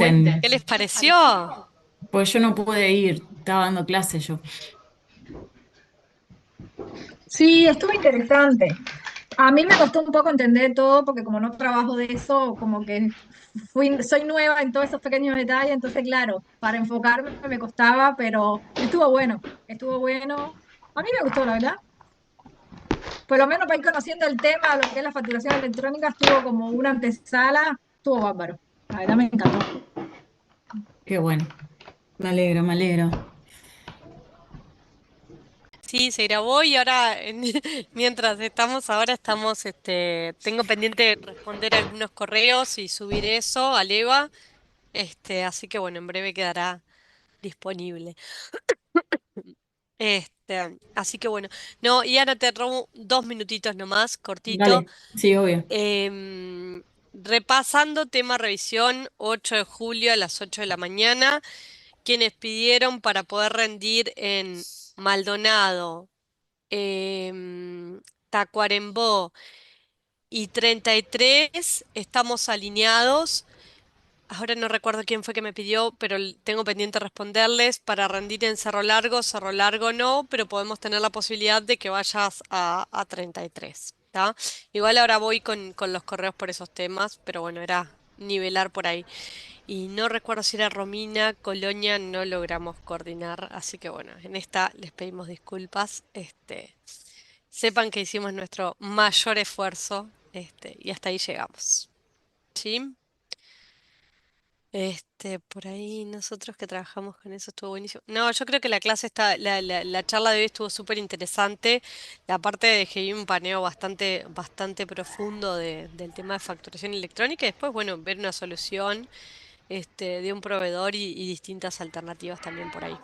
cuenten, ¿Qué les pareció? pues yo no pude ir, estaba dando clase yo. Sí, estuvo interesante. A mí me costó un poco entender todo porque como no trabajo de eso, como que soy nueva en todos esos pequeños detalles, entonces claro, para enfocarme me costaba, pero estuvo bueno, estuvo bueno. A mí me gustó, la verdad. Por lo menos para ir conociendo el tema, lo que es la facturación electrónica, estuvo como una antesala, estuvo bárbaro. La verdad me encantó. Qué bueno, me alegro, me alegro. Sí, se grabó y ahora, mientras estamos ahora, tengo pendiente responder algunos correos y subir eso al EVA, así que bueno, en breve quedará disponible. Así que bueno, no, y ahora te robo 2 minutitos nomás, cortito. Dale, sí, obvio. Repasando tema revisión, 8 de julio a las 8 de la mañana, quienes pidieron para poder rendir en Maldonado, Tacuarembó y 33 estamos alineados. Ahora no recuerdo quién fue que me pidió, pero tengo pendiente responderles para rendir en Cerro Largo no, pero podemos tener la posibilidad de que vayas a 33, ¿tá? Igual ahora voy con los correos por esos temas, pero bueno, era nivelar por ahí. Y no recuerdo si era Romina, Colonia, no logramos coordinar, así que bueno, en esta les pedimos disculpas. Sepan que hicimos nuestro mayor esfuerzo, y hasta ahí llegamos. ¿Sí? Por ahí nosotros que trabajamos con eso estuvo buenísimo. No, yo creo que la clase está, la charla de hoy estuvo súper interesante. La parte de que vi un paneo bastante profundo del tema de facturación electrónica y después, bueno, ver una solución, de un proveedor y distintas alternativas también por ahí.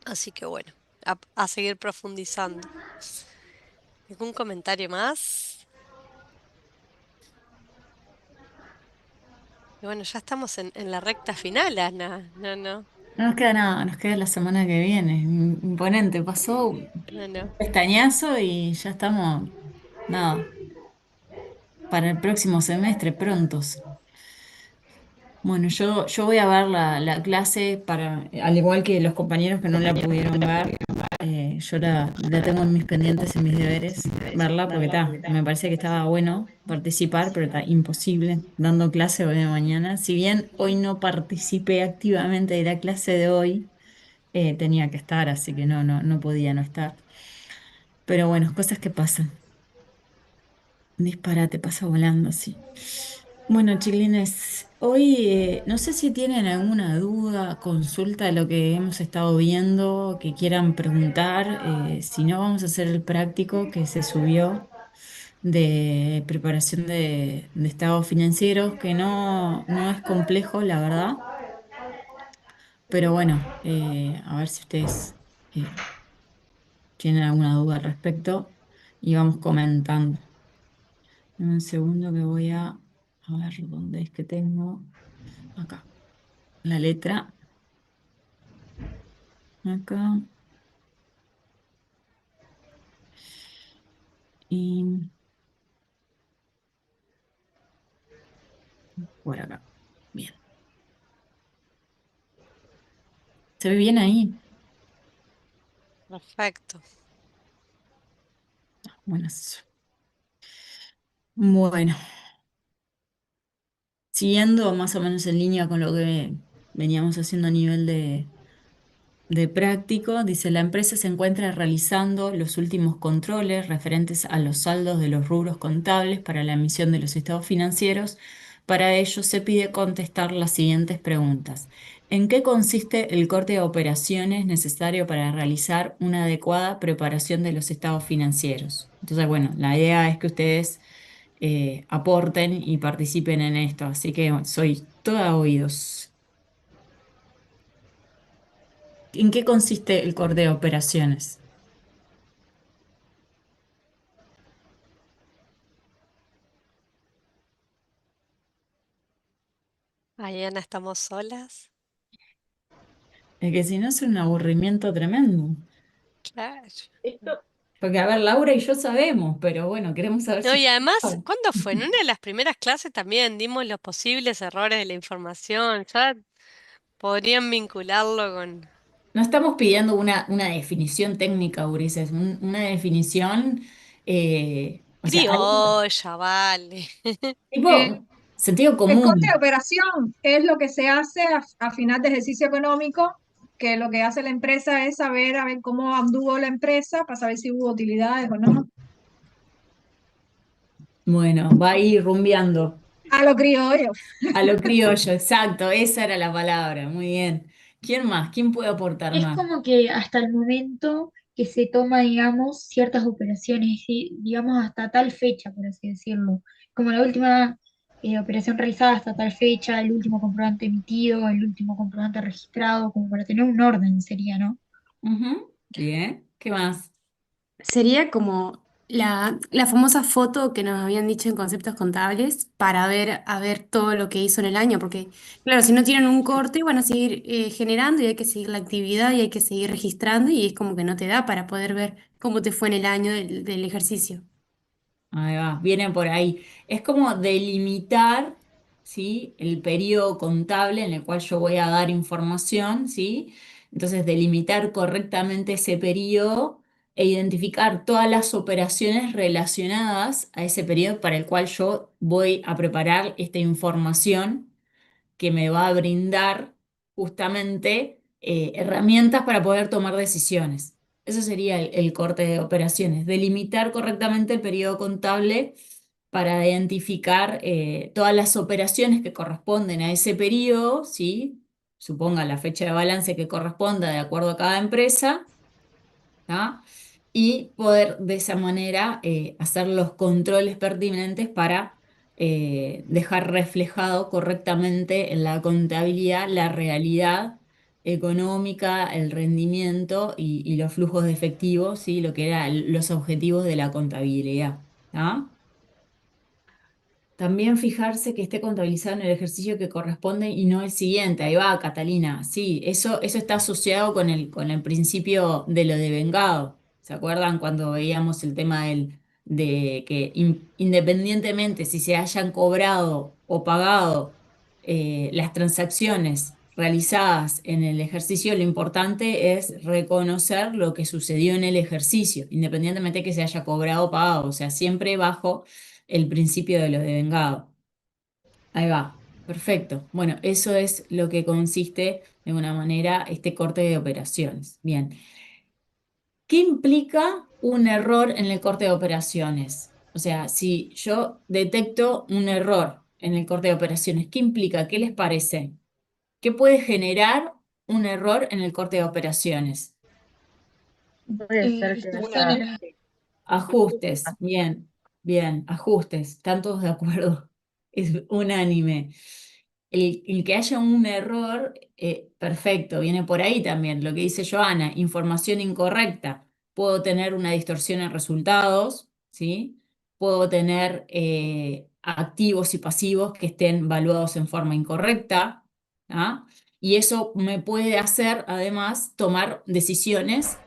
Así que bueno, a seguir profundizando. ¿Algún comentario más? Y bueno, ya estamos en la recta final, Ana. No, no, No nos queda nada, nos queda la semana que viene. Imponente, pasó un no, no. pestañazo y ya estamos, nada, para el próximo semestre, prontos. Bueno, yo voy a ver la clase para, al igual que los compañeros que no la pudieron ver, yo la tengo en mis pendientes, en mis deberes, verla porque me parece que estaba bueno participar, pero está imposible dando clase hoy de mañana. Si bien hoy no participé activamente de la clase de hoy, tenía que estar, así que no podía no estar. Pero bueno, cosas que pasan. Disparate, pasa volando, sí. Bueno, chiquilines, hoy no sé si tienen alguna duda, consulta de lo que hemos estado viendo, que quieran preguntar. Si no, vamos a hacer el práctico que se subió de preparación de estados financieros, que no es complejo, la verdad. Pero bueno, a ver si ustedes tienen alguna duda al respecto y vamos comentando. Dame un segundo que a ver dónde es que tengo. Acá, la letra. Acá y por acá. Bien. ¿Se ve bien ahí? Perfecto. Bueno, bueno, siguiendo más o menos en línea con lo que veníamos haciendo a nivel de práctico, dice, la empresa se encuentra realizando los últimos controles referentes a los saldos de los rubros contables para la emisión de los estados financieros. Para ello se pide contestar las siguientes preguntas. ¿En qué consiste el corte de operaciones necesario para realizar una adecuada preparación de los estados financieros? Entonces, bueno, la idea es que ustedes aporten y participen en esto, así que bueno, soy toda oídos. ¿En qué consiste el corte de operaciones? Ahí, Ana, estamos solas. Es que si no es un aburrimiento tremendo. Claro. Porque, a ver, Laura y yo sabemos, pero bueno, queremos saber No, si... y además, ¿cuándo fue? En una de las primeras clases también dimos los posibles errores de la información. Ya podrían vincularlo con No estamos pidiendo una definición técnica, Ulises, una definición, o sea, algo criolla, vale. Eh, tipo sentido el corte de común. operación es lo que se hace a final de ejercicio económico, que lo que hace la empresa es saber a ver cómo anduvo la empresa para saber si hubo utilidades o no. Bueno, va a ir rumbeando A lo criollo. a lo criollo, exacto, esa era la palabra, muy bien. ¿Quién más? ¿Quién puede aportar Es más? como que hasta el momento que se toma, digamos, ciertas operaciones, ¿sí? Digamos, hasta tal fecha, por así decirlo. Como la última operación realizada hasta tal fecha, el último comprobante emitido, el último comprobante registrado, como para tener un orden sería, ¿no? Ujú, bien, ¿qué más? Sería como la famosa foto que nos habían dicho en conceptos contables para ver, a ver todo lo que hizo en el año, porque claro, si no tienen un corte, van a seguir generando y hay que seguir la actividad y hay que seguir registrando y es como que no te da para poder ver cómo te fue en el año del ejercicio. Ahí va, viene por ahí. Es como delimitar, ¿sí? El periodo contable en el cual yo voy a dar información, ¿sí? Entonces, delimitar correctamente ese periodo e identificar todas las operaciones relacionadas a ese periodo para el cual yo voy a preparar esta información que me va a brindar justamente herramientas para poder tomar decisiones. Eso sería el corte de operaciones, delimitar correctamente el periodo contable para identificar todas las operaciones que corresponden a ese periodo, ¿sí? Suponga la fecha de balance que corresponda de acuerdo a cada empresa, ¿tá? Y poder de esa manera hacer los controles pertinentes para dejar reflejado correctamente en la contabilidad la realidad económica, el rendimiento y los flujos de efectivo, ¿sí? Lo que eran los objetivos de la contabilidad. ¿Tá? También fijarse que esté contabilizado en el ejercicio que corresponde y no el siguiente. Ahí va, Catalina. Sí, eso está asociado con el principio de lo devengado. ¿Se acuerdan cuando veíamos el tema de que independientemente si se hayan cobrado o pagado las transacciones realizadas en el ejercicio, lo importante es reconocer lo que sucedió en el ejercicio, independientemente de que se haya cobrado o pagado. O sea, siempre bajo el principio de lo devengado. Ahí va, perfecto. Bueno, eso es lo que consiste de una manera este corte de operaciones. Bien, ¿qué implica un error en el corte de operaciones? O sea, si yo detecto un error en el corte de operaciones, ¿qué implica? ¿Qué les parece? ¿Qué puede generar un error en el corte de operaciones? Puede ser que haya... Distorsiones. Ajustes, bien, bien, ajustes, están todos de acuerdo, es unánime. El que haya un error, perfecto, viene por ahí también, lo que dice Joana, información incorrecta. Puedo tener una distorsión en resultados, ¿sí? Puedo tener activos y pasivos que estén valuados en forma incorrecta, ¿ah? Y eso me puede hacer, además, tomar decisiones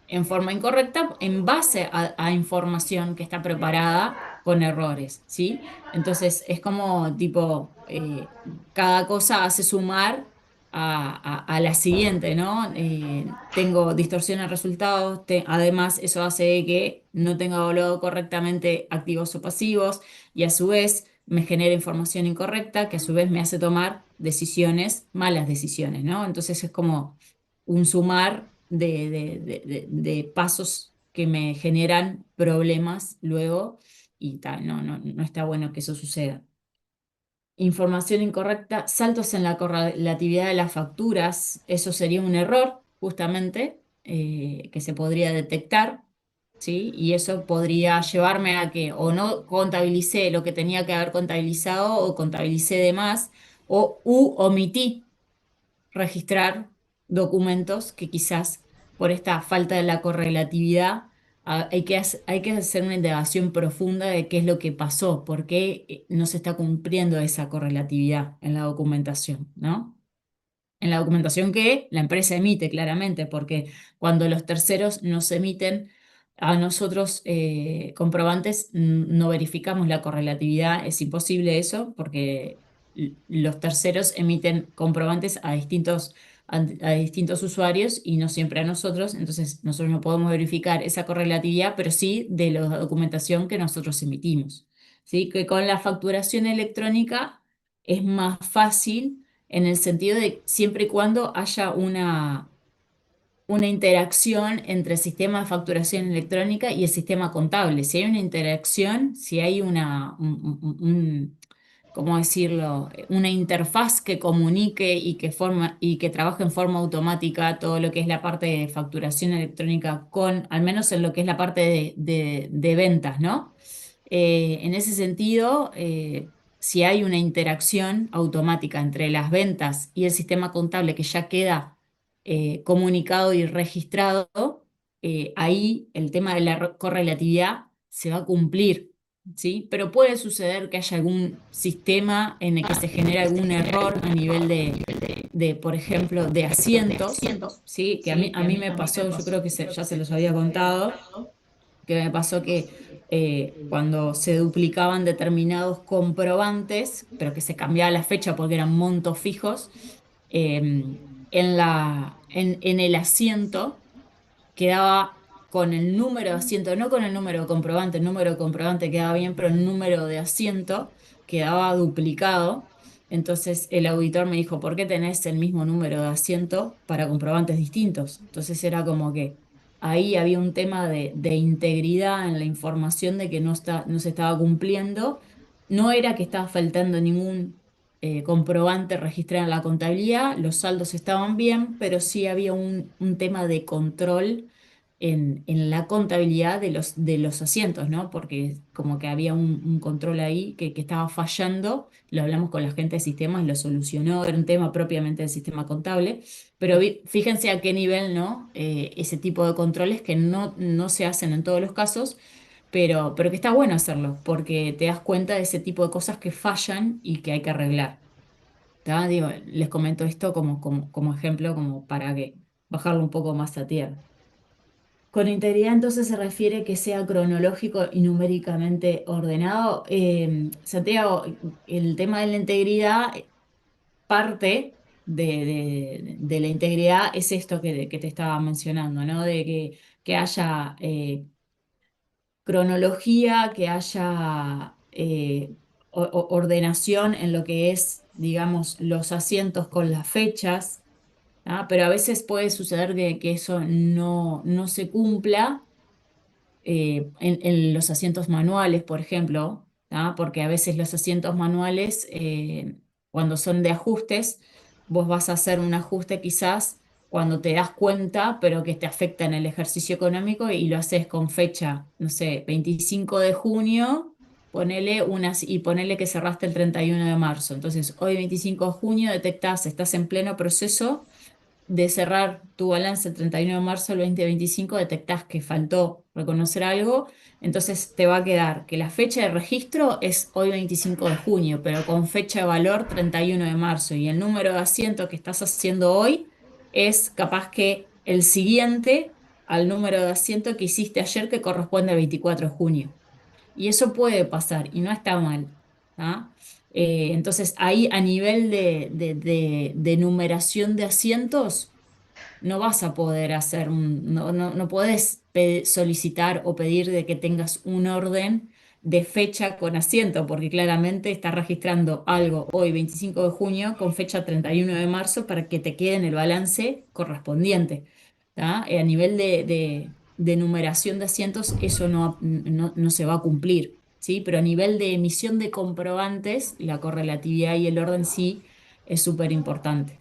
en forma incorrecta en base a información que está preparada con errores, ¿sí? Entonces es como tipo, cada cosa hace sumar a la siguiente, ¿no? Tengo distorsión de resultados, además eso hace de que no tenga evaluado correctamente activos o pasivos y a su vez me genera información incorrecta que a su vez me hace tomar decisiones, malas decisiones, ¿no? Entonces es como un sumar de pasos que me generan problemas luego y tal, no está bueno que eso suceda. Información incorrecta, saltos en la correlatividad de las facturas, eso sería un error justamente que se podría detectar, ¿sí? Y eso podría llevarme a que o no contabilicé lo que tenía que haber contabilizado o contabilicé de más o omití registrar documentos que quizás por esta falta de la correlatividad hay que hacer una indagación profunda de qué es lo que pasó, por qué no se está cumpliendo esa correlatividad en la documentación, ¿no? En la documentación que la empresa emite claramente, porque cuando los terceros nos emiten a nosotros, comprobantes, no verificamos la correlatividad, es imposible eso, porque los terceros emiten comprobantes a distintos usuarios y no siempre a nosotros, entonces nosotros no podemos verificar esa correlatividad, pero sí de la documentación que nosotros emitimos. ¿Sí? Que con la facturación electrónica es más fácil en el sentido de siempre y cuando haya una interacción entre el sistema de facturación electrónica y el sistema contable. Si hay una interacción, si hay ¿cómo decirlo? Una interfaz que comunique y que trabaje en forma automática todo lo que es la parte de facturación electrónica con, al menos en lo que es la parte de ventas, ¿no? En ese sentido, si hay una interacción automática entre las ventas y el sistema contable que ya queda comunicado y registrado, ahí el tema de la correlatividad se va a cumplir, ¿sí? Pero puede suceder que haya algún sistema en el que se genere algún error a nivel por ejemplo, de asientos, ¿sí? Que a mí me pasó, yo creo que ya se los había contado, que me pasó que cuando se duplicaban determinados comprobantes, pero que se cambiaba la fecha porque eran montos fijos, en el asiento quedaba con el número de asiento, no con el número de comprobante, el número de comprobante quedaba bien, pero el número de asiento quedaba duplicado. Entonces el auditor me dijo, ¿por qué tenés el mismo número de asiento para comprobantes distintos? Entonces era como que ahí había un tema de integridad en la información de que no se estaba cumpliendo. No era que estaba faltando ningún comprobante registrado en la contabilidad, los saldos estaban bien, pero sí había un tema de control en la contabilidad de los asientos, ¿no? Porque como que había un control ahí que estaba fallando, lo hablamos con la gente de sistemas y lo solucionó, era un tema propiamente del sistema contable, pero fíjense a qué nivel, ¿no? Ese tipo de controles que no se hacen en todos los casos, pero que está bueno hacerlo, porque te das cuenta de ese tipo de cosas que fallan y que hay que arreglar. ¿Tá? Digo, les comento esto como ejemplo, como para que bajarlo un poco más a tierra. Con integridad entonces se refiere que sea cronológico y numéricamente ordenado. Santiago, el tema de la integridad, parte de la integridad es esto que te estaba mencionando, ¿no? De que haya cronología, que haya ordenación en lo que es, digamos, los asientos con las fechas. ¿Ah? Pero a veces puede suceder que eso no se cumpla en los asientos manuales, por ejemplo, ¿tá? Porque a veces los asientos manuales, cuando son de ajustes, vos vas a hacer un ajuste quizás cuando te das cuenta, pero que te afecta en el ejercicio económico y lo haces con fecha, no sé, 25 de junio. Y ponele que cerraste el 31 de marzo. Entonces, hoy 25 de junio detectás, estás en pleno proceso de cerrar tu balance el 31 de marzo del 2025, detectás que faltó reconocer algo, entonces te va a quedar que la fecha de registro es hoy 25 de junio, pero con fecha de valor 31 de marzo, y el número de asiento que estás haciendo hoy es capaz que el siguiente al número de asiento que hiciste ayer, que corresponde al 24 de junio. Y eso puede pasar y no está mal. ¿Ah? Entonces ahí a nivel de numeración de asientos no vas a poder no podés solicitar o pedir de que tengas un orden de fecha con asiento, porque claramente estás registrando algo hoy, 25 de junio, con fecha 31 de marzo, para que te quede en el balance correspondiente. ¿Tá? A nivel de numeración de asientos, eso no se va a cumplir, ¿sí? Pero a nivel de emisión de comprobantes, la correlatividad y el orden sí es súper importante.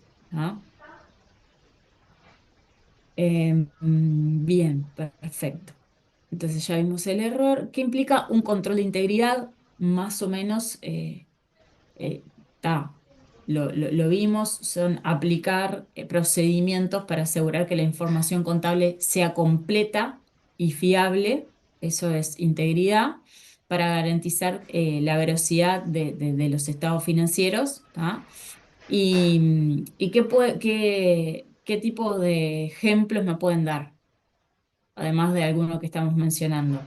Bien, perfecto. Entonces ya vimos el error, que implica un control de integridad, más o menos, eh, ta, lo vimos, son aplicar procedimientos para asegurar que la información contable sea completa y fiable, eso es integridad, para garantizar la veracidad de los estados financieros. ¿Tá? ¿Y qué tipo de ejemplos me pueden dar? además de alguno que estamos mencionando.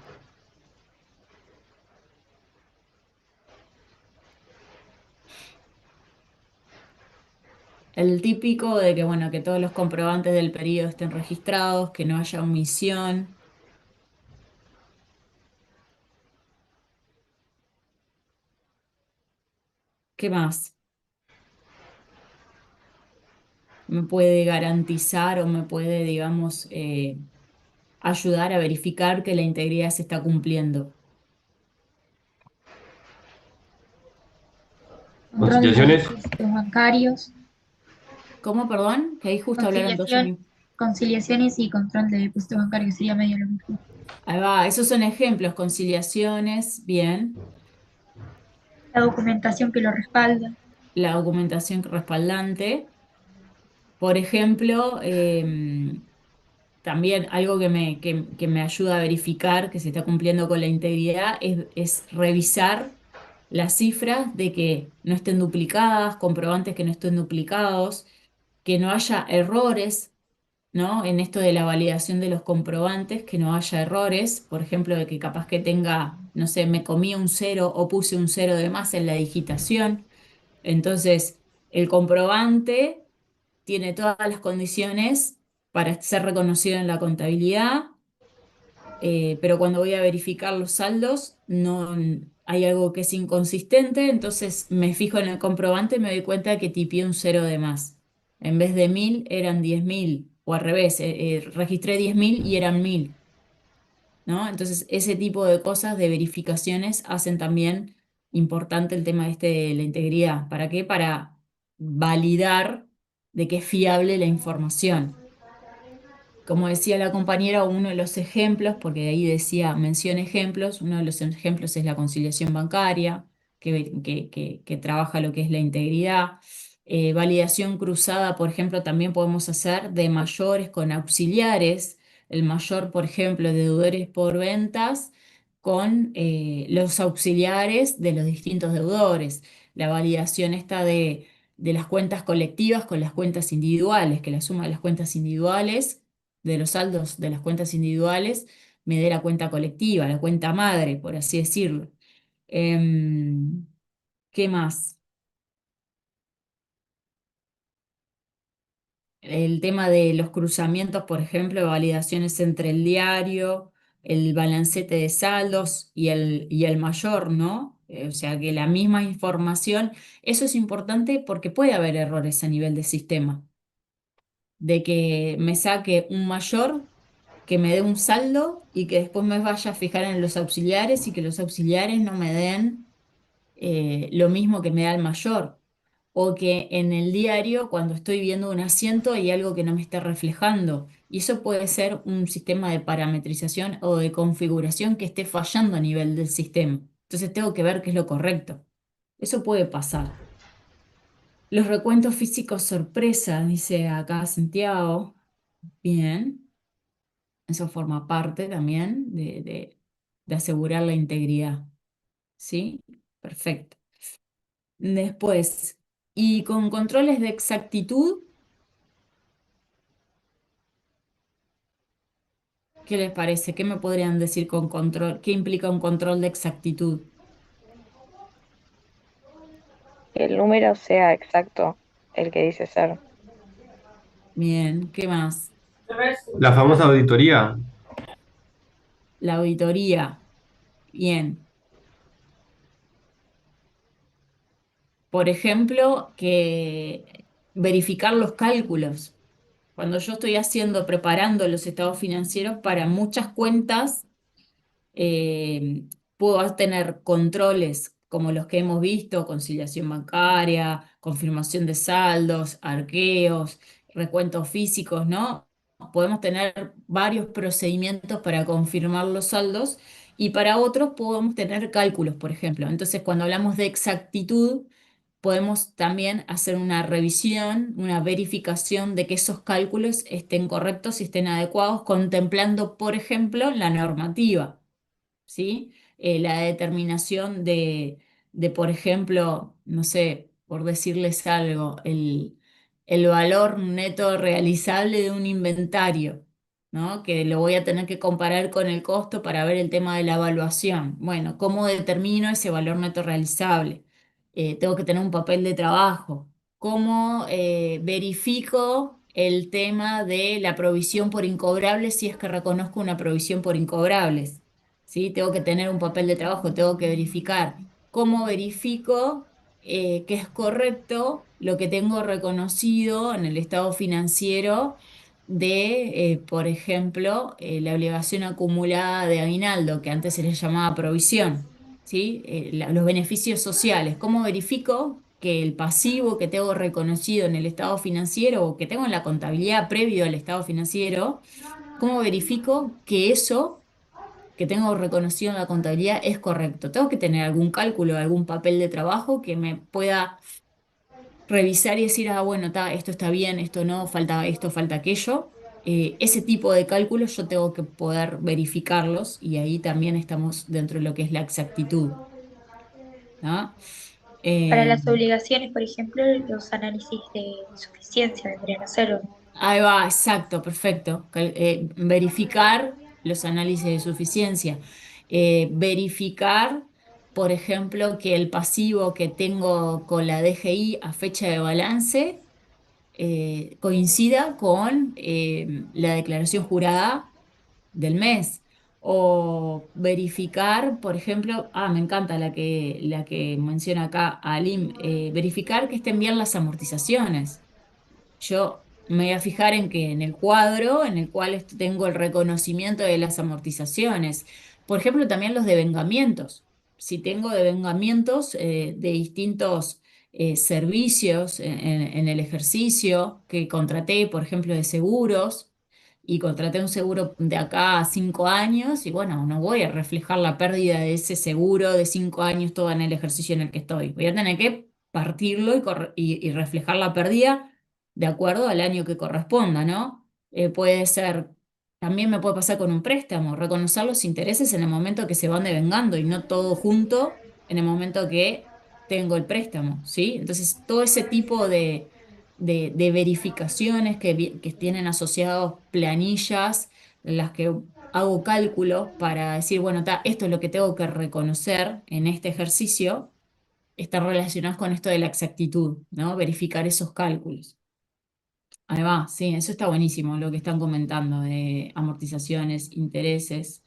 El típico de que, bueno, que todos los comprobantes del periodo estén registrados, que no haya omisión. ¿Qué más me puede garantizar o me puede, digamos, ayudar a verificar que la integridad se está cumpliendo? Control de Conciliaciones. depósitos bancarios, ¿Cómo, perdón? Que ahí justo hablaron todos al conciliación, mismo. conciliaciones y control de depósitos bancarios sería medio lo mismo. Ahí va, esos son ejemplos, conciliaciones, bien. La documentación que lo respalda. La documentación respaldante. Por ejemplo, también algo que me ayuda a verificar que se está cumpliendo con la integridad es revisar las cifras de que no estén duplicadas, comprobantes que no estén duplicados, que no haya errores, ¿no? En esto de la validación de los comprobantes, que no haya errores, por ejemplo, de que capaz que tenga, no sé, me comí un cero o puse un cero de más en la digitación. Entonces, el comprobante tiene todas las condiciones para ser reconocido en la contabilidad, pero cuando voy a verificar los saldos, no hay algo que es inconsistente, entonces me fijo en el comprobante y me doy cuenta que tipié un cero de más. En vez de 1000 eran 10.000, o al revés, registré 10.000 y eran 1000, ¿no? Entonces, ese tipo de cosas, de verificaciones, hacen también importante el tema este de la integridad. ¿Para qué? Para validar de que es fiable la información. Como decía la compañera, uno de los ejemplos, porque ahí decía, menciona ejemplos, uno de los ejemplos es la conciliación bancaria, que trabaja lo que es la integridad. Validación cruzada, por ejemplo, también podemos hacer de mayores con auxiliares, el mayor, por ejemplo, de deudores por ventas con los auxiliares de los distintos deudores. La validación esta de las cuentas colectivas con las cuentas individuales, que la suma de las cuentas individuales de los saldos de las cuentas individuales me dé la cuenta colectiva, la cuenta madre, por así decirlo. Em, ¿Qué más? El tema de los cruzamientos, por ejemplo, validaciones entre el diario, el balancete de saldos y el mayor, ¿no? O sea, que la misma información, eso es importante porque puede haber errores a nivel de sistema, de que me saque un mayor que me dé un saldo y que después me vaya a fijar en los auxiliares y que los auxiliares no me den lo mismo que me da el mayor. O que en el diario, cuando estoy viendo un asiento, hay algo que no me está reflejando. Y eso puede ser un sistema de parametrización o de configuración que esté fallando a nivel del sistema. Entonces tengo que ver qué es lo correcto. Eso puede pasar. Los recuentos físicos sorpresa, dice acá Santiago. Bien. Eso forma parte también de asegurar la integridad. ¿Sí? Perfecto. Después, y con controles de exactitud, ¿qué les parece? ¿Qué me podrían decir con control? ¿Qué implica un control de exactitud? Que el número sea exacto, el que dice ser. Bien, ¿qué más? La famosa auditoría. La auditoría. Bien. Por ejemplo, que verificar los cálculos. Cuando yo estoy haciendo, preparando los estados financieros para muchas cuentas, eh, puedo tener controles como los que hemos visto, conciliación bancaria, confirmación de saldos, arqueos, recuentos físicos, ¿no? Podemos tener varios procedimientos para confirmar los saldos y para otros podemos tener cálculos, por ejemplo. Entonces, cuando hablamos de exactitud, podemos también hacer una revisión, una verificación de que esos cálculos estén correctos y estén adecuados, contemplando, por ejemplo, la normativa. ¿Sí? La determinación por ejemplo, no sé, por decirles algo, el valor neto realizable de un inventario. ¿no? Que lo voy a tener que comparar con el costo para ver el tema de la evaluación. Bueno, ¿cómo determino ese valor neto realizable? Tengo que tener un papel de trabajo. ¿Cómo verifico el tema de la provisión por incobrables si es que reconozco una provisión por incobrables? ¿Sí? Tengo que tener un papel de trabajo, tengo que verificar. ¿Cómo verifico que es correcto lo que tengo reconocido en el estado financiero de, por ejemplo, la obligación acumulada de aguinaldo, que antes se les llamaba provisión, ¿sí? Los beneficios sociales? ¿Cómo verifico que el pasivo que tengo reconocido en el estado financiero o que tengo en la contabilidad previo al estado financiero, cómo verifico que eso que tengo reconocido en la contabilidad es correcto? Tengo que tener algún cálculo, algún papel de trabajo que me pueda revisar y decir, ah, bueno, esto está bien, esto no, falta esto, falta aquello. Ese tipo de cálculos yo tengo que poder verificarlos y ahí también estamos dentro de lo que es la exactitud, ¿no? Para Eh, las obligaciones, por ejemplo, los análisis de suficiencia vendrían a ser, ¿o no? Ahí va, exacto, perfecto. Verificar los análisis de suficiencia. Verificar, por ejemplo, que el pasivo que tengo con la DGI a fecha de balance coincida con la declaración jurada del mes. O verificar, por ejemplo, me encanta la que menciona acá Alim, verificar que estén bien las amortizaciones. Yo me voy a fijar en que en el cuadro en el cual tengo el reconocimiento de las amortizaciones, por ejemplo, también los devengamientos. Si tengo devengamientos de distintos servicios en el ejercicio que contraté, por ejemplo, de seguros, y contraté un seguro de acá a 5 años, y bueno, no voy a reflejar la pérdida de ese seguro de 5 años todo en el ejercicio en el que estoy. Voy a tener que partirlo y reflejar la pérdida de acuerdo al año que corresponda, ¿no? Puede ser, también me puede pasar con un préstamo, reconocer los intereses en el momento que se van devengando y no todo junto en el momento que tengo el préstamo, ¿sí? Entonces, todo ese tipo de verificaciones que tienen asociados planillas en las que hago cálculos para decir, bueno, esto es lo que tengo que reconocer en este ejercicio, están relacionados con esto de la exactitud, ¿no? Verificar esos cálculos. Ahí va, sí, eso está buenísimo lo que están comentando de amortizaciones, intereses.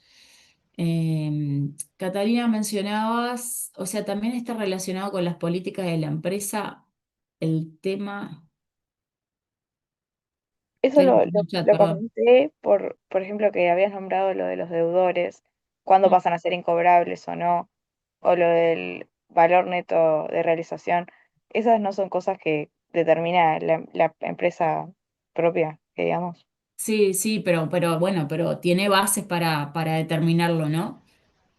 Catalina, mencionabas, o sea, también está relacionado con las políticas de la empresa el tema, Eso estoy lo, leyendo lo, el chat, lo perdón. comenté por ejemplo, que habías nombrado lo de los deudores, cuándo Mm. pasan a ser incobrables o no, o lo del valor neto de realización. Esas no son cosas que determina la empresa propia, que digamos. Sí, sí, pero bueno, pero tiene bases para determinarlo, ¿no?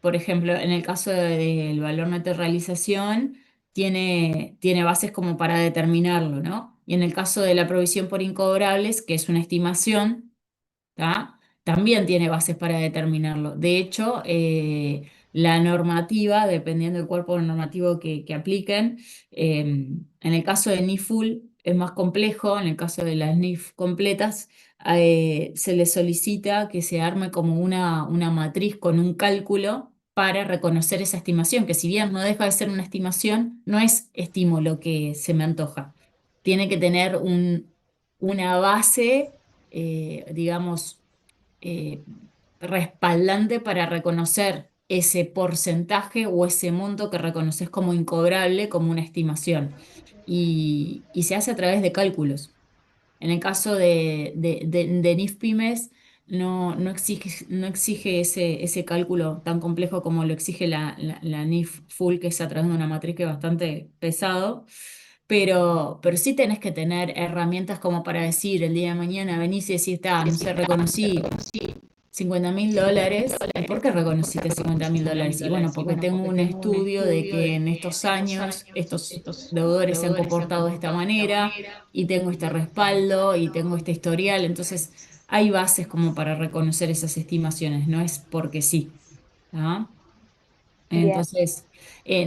Por ejemplo, en el caso del valor neto de realización, tiene bases como para determinarlo, ¿no? Y en el caso de la provisión por incobrables, que es una estimación, ¿tá? También tiene bases para determinarlo. De hecho, la normativa, dependiendo del cuerpo normativo que apliquen, en el caso de NIF full es más complejo, en el caso de las NIF completas, se le solicita que se arme como una matriz con un cálculo para reconocer esa estimación, que si bien no deja de ser una estimación, no es estimo lo que se me antoja. Tiene que tener una base digamos, eh, respaldante para reconocer ese porcentaje o ese monto que reconoces como incobrable, como una estimación. Y se hace a través de cálculos. En el caso de NIF Pymes, no exige ese cálculo tan complejo como lo exige la NIF Full, que es a través de una matriz que es bastante pesado. Pero sí tenés que tener herramientas como para decir el día de mañana venís y decís, no sé, reconocí $50.000. ¿Y por qué reconociste $50.000? Y bueno, porque tengo un estudio de que en estos años estos deudores se han comportado de esta manera y tengo este respaldo y tengo este historial. Entonces, hay bases como para reconocer esas estimaciones, no es porque sí. ¿Ah? Bien, Entonces,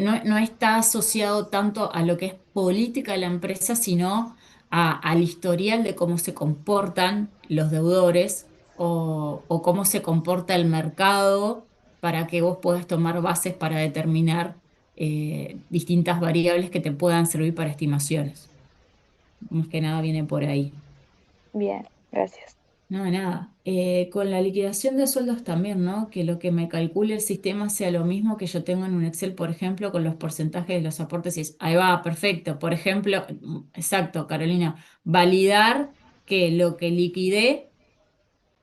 no está asociado tanto a lo que es política de la empresa, sino al historial de cómo se comportan los deudores o cómo se comporta el mercado para que vos puedas tomar bases para determinar distintas variables que te puedan servir para estimaciones. Más que nada viene por ahí. Bien, gracias. No, nada. Con la liquidación de sueldos también, ¿no? Que lo que me calcule el sistema sea lo mismo que yo tengo en un Excel, por ejemplo, con los porcentajes de los aportes. Ahí va, perfecto. Por ejemplo, exacto, Carolina, validar que lo que liquidé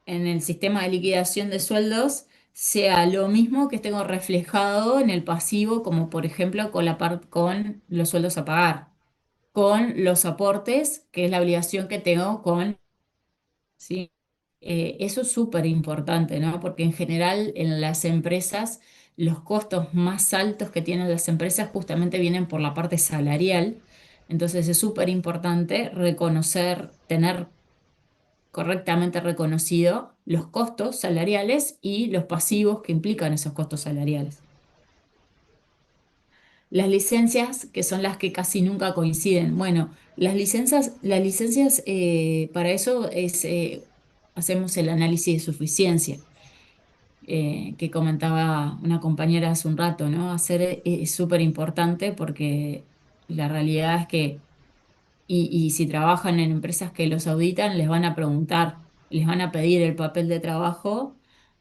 en el sistema de liquidación de sueldos sea lo mismo que tengo reflejado en el pasivo, como por ejemplo con con los sueldos a pagar, con los aportes, que es la obligación que tengo con. Sí, eso es súper importante, ¿no? Porque en general en las empresas los costos más altos que tienen las empresas justamente vienen por la parte salarial. Entonces es súper importante reconocer, tener correctamente reconocido los costos salariales y los pasivos que implican esos costos salariales. Las licencias, que son las que casi nunca coinciden. Bueno, las licencias para eso hacemos el análisis de suficiencia, que comentaba una compañera hace un rato, ¿no? Hacer es súper importante porque la realidad es que y si trabajan en empresas que los auditan, les van a preguntar, les van a pedir el papel de trabajo,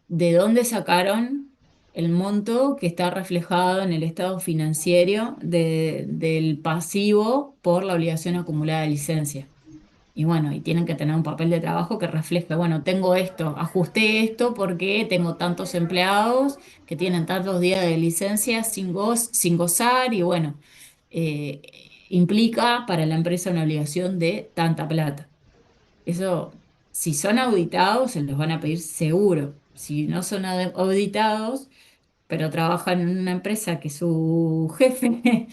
de dónde sacaron el monto que está reflejado en el estado financiero del pasivo por la obligación acumulada de licencia. Y bueno, y tienen que tener un papel de trabajo que refleje, bueno, tengo esto, ajusté esto porque tengo tantos empleados que tienen tantos días de licencia sin gozar y bueno, eh, implica para la empresa una obligación de tanta plata. Eso, si son auditados, se los van a pedir seguro. Si no son auditados, pero trabajan en una empresa que su jefe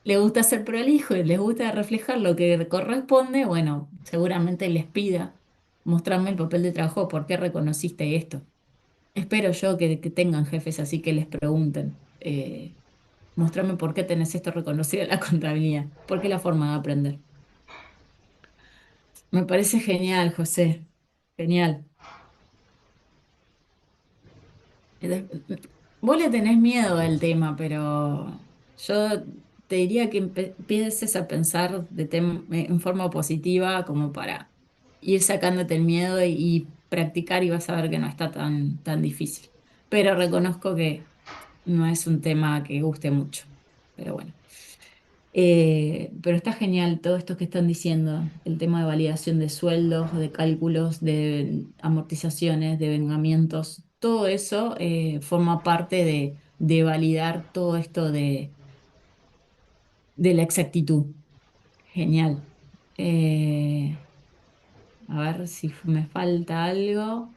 le gusta ser prolijo y les gusta reflejar lo que corresponde, bueno, seguramente les pida mostrarme el papel de trabajo, ¿por qué reconociste esto? Espero yo que tengan jefes así que les pregunten, mostrarme por qué tenés esto reconocido en la contabilidad, porque es la forma de aprender. Me parece genial, José, genial. Entonces, vos le tenés miedo al tema, pero yo te diría que empieces a pensar en forma positiva como para ir sacándote el miedo y practicar y vas a ver que no está tan difícil. Pero reconozco que no es un tema que guste mucho. Pero bueno. Pero está genial todo esto que están diciendo, el tema de validación de sueldos, de cálculos, de amortizaciones, de vengamientos, todo eso forma parte de validar todo esto de la exactitud. Genial. Eh, a ver si me falta algo.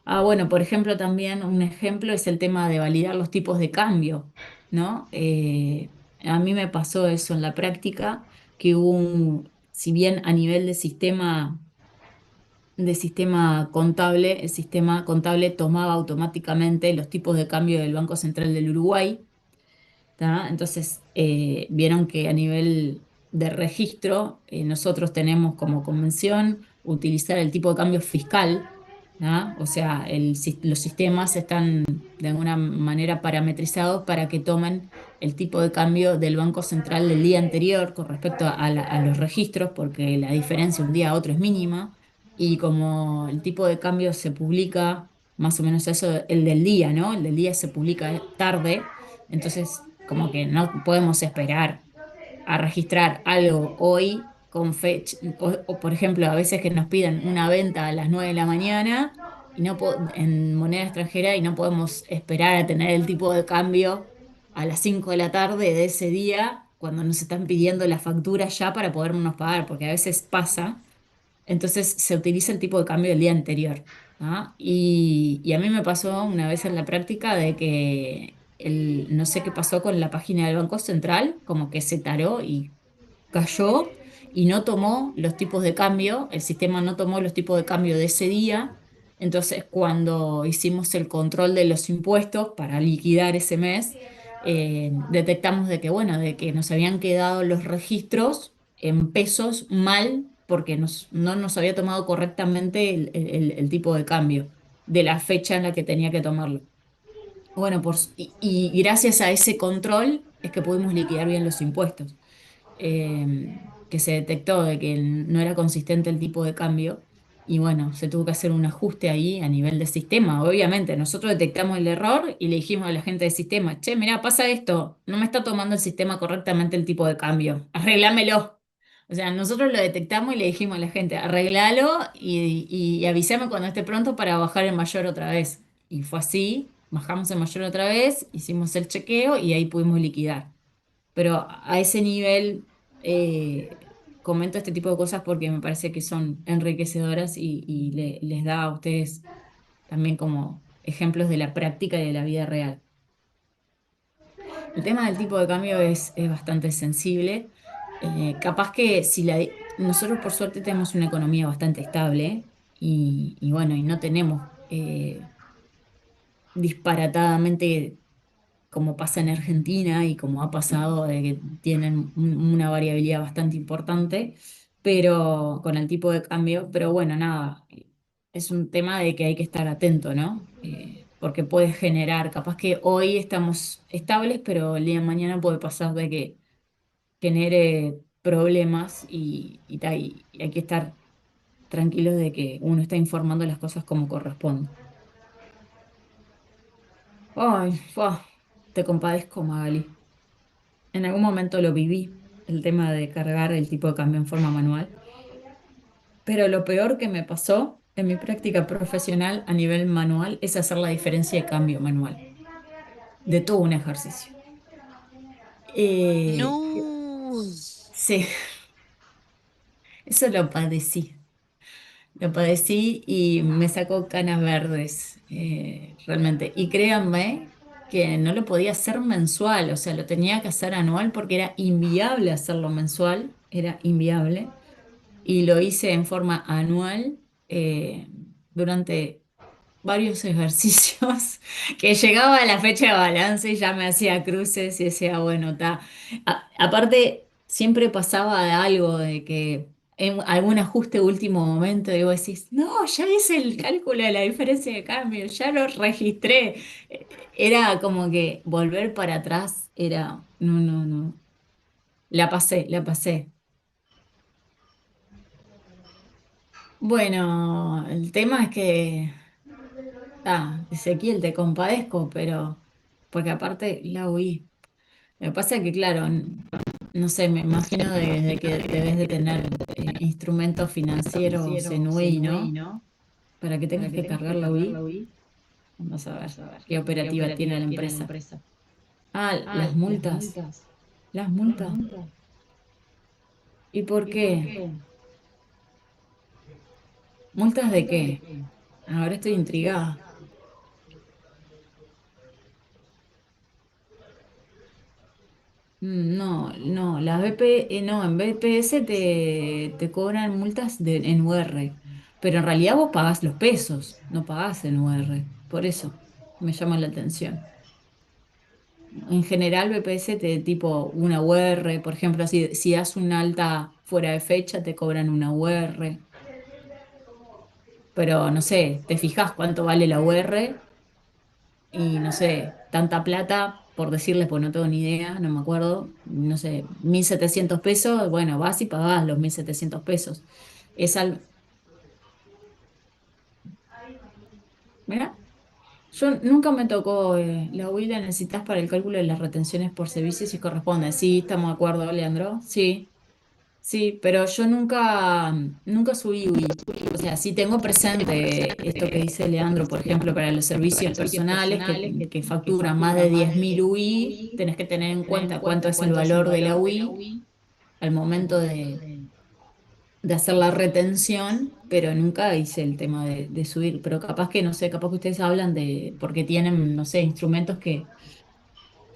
Ah, bueno, por ejemplo, también un ejemplo es el tema de validar los tipos de cambio, ¿no? A mí me pasó eso en la práctica, que si bien a nivel de sistema contable, el sistema contable tomaba automáticamente los tipos de cambio del Banco Central del Uruguay. ¿Tá? Entonces, vieron que a nivel de registro, nosotros tenemos como convención utilizar el tipo de cambio fiscal, ¿tá? O sea, los sistemas están de alguna manera parametrizados para que tomen el tipo de cambio del Banco Central del día anterior con respecto a los registros, porque la diferencia un día a otro es mínima, y como el tipo de cambio se publica, más o menos eso, el del día, ¿no? El del día se publica tarde. Entonces, como que no podemos esperar a registrar algo hoy con fecha, o, por ejemplo, a veces que nos piden una venta a las 9 de la mañana y en moneda extranjera y no podemos esperar a tener el tipo de cambio a las 5 de la tarde de ese día cuando nos están pidiendo la factura ya para podernos pagar, porque a veces pasa. Entonces se utiliza el tipo de cambio del día anterior. ¿Ah? Y a mí me pasó una vez en la práctica de que no sé qué pasó con la página del Banco Central, como que se taró y cayó y no tomó los tipos de cambio, el sistema no tomó los tipos de cambio de ese día. Entonces, cuando hicimos el control de los impuestos para liquidar ese mes, detectamos de que, bueno, de que nos habían quedado los registros en pesos mal porque no nos había tomado correctamente el tipo de cambio de la fecha en la que tenía que tomarlo. Bueno, y gracias a ese control es que pudimos liquidar bien los impuestos, que se detectó de que no era consistente el tipo de cambio y bueno, se tuvo que hacer un ajuste ahí a nivel de sistema. Obviamente, nosotros detectamos el error y le dijimos a la gente del sistema, che, mirá, pasa esto, no me está tomando el sistema correctamente el tipo de cambio, arreglámelo. O sea, nosotros lo detectamos y le dijimos a la gente, arreglalo y avísame cuando esté pronto para bajar el mayor otra vez. Y fue así, bajamos el mayor otra vez, hicimos el chequeo y ahí pudimos liquidar. Pero a ese nivel comento este tipo de cosas porque me parece que son enriquecedoras y les da a ustedes también como ejemplos de la práctica y de la vida real. El tema del tipo de cambio es bastante sensible. Capaz que si nosotros por suerte tenemos una economía bastante estable y bueno, y no tenemos disparatadamente como pasa en Argentina y como ha pasado, de que tienen una variabilidad bastante importante, pero con el tipo de cambio, pero bueno, nada, es un tema de que hay que estar atento, ¿no? Porque puede generar, capaz que hoy estamos estables, pero el día de mañana puede pasar de que genere problemas y hay que estar tranquilos de que uno está informando las cosas como corresponde. Ay, te compadezco, Magali. En algún momento lo viví, el tema de cargar el tipo de cambio en forma manual, pero lo peor que me pasó en mi práctica profesional a nivel manual es hacer la diferencia de cambio manual, de todo un ejercicio. Eh, No. sí, eso lo padecí y me sacó canas verdes, realmente. Y créanme que no lo podía hacer mensual, o sea, lo tenía que hacer anual porque era inviable hacerlo mensual, era inviable. Y lo hice en forma anual durante varios ejercicios, que llegaba a la fecha de balance y ya me hacía cruces y decía, bueno, está. Aparte, siempre pasaba algo de que en algún ajuste de último momento, y vos decís, no, ya hice el cálculo de la diferencia de cambio, ya lo registré. Era como que volver para atrás era, no, no, no, la pasé, la pasé. Bueno, el tema es que, Ezequiel, te compadezco, pero porque aparte la oí. Lo que pasa es que, claro, no sé, me imagino de que debes de tener instrumentos financieros en UI, ¿no? Para que tengas que cargar la UI. Vamos a ver qué operativa tiene la empresa. Ah, las multas. Las multas. ¿Y por qué? ¿Multas de qué? Ahora estoy intrigada. No, no, las no, en BPS te cobran multas en UR, pero en realidad vos pagás los pesos, no pagás en UR, por eso me llama la atención. En general BPS te tipo una UR, por ejemplo, si das una alta fuera de fecha te cobran una UR, pero no sé, te fijás cuánto vale la UR y no sé, tanta plata, por decirles, pues no tengo ni idea, no me acuerdo, no sé, 1.700 pesos, bueno, vas y pagás los 1.700 pesos. Es al, Mira, yo nunca me tocó la UI la necesitas para el cálculo de las retenciones por servicios si corresponde. Sí, estamos de acuerdo, Leandro. Sí, sí, pero yo nunca subí UI. O sea, sí tengo presente esto que dice Leandro, por ejemplo, para los servicios personales que facturan más de 10.000 UI, tenés que tener en cuenta cuánto es el valor de la UI al momento de hacer la retención, pero nunca hice el tema de subir. Pero capaz que, no sé, capaz que ustedes hablan porque tienen, no sé, instrumentos que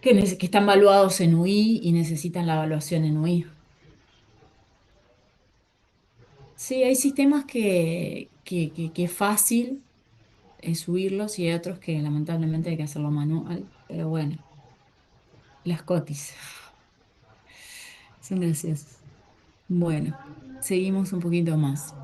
están valuados en UI y necesitan la evaluación en UI. Sí, hay sistemas que es fácil subirlos y hay otros que lamentablemente hay que hacerlo manual, pero bueno, las cotis son graciosas. Bueno, seguimos un poquito más.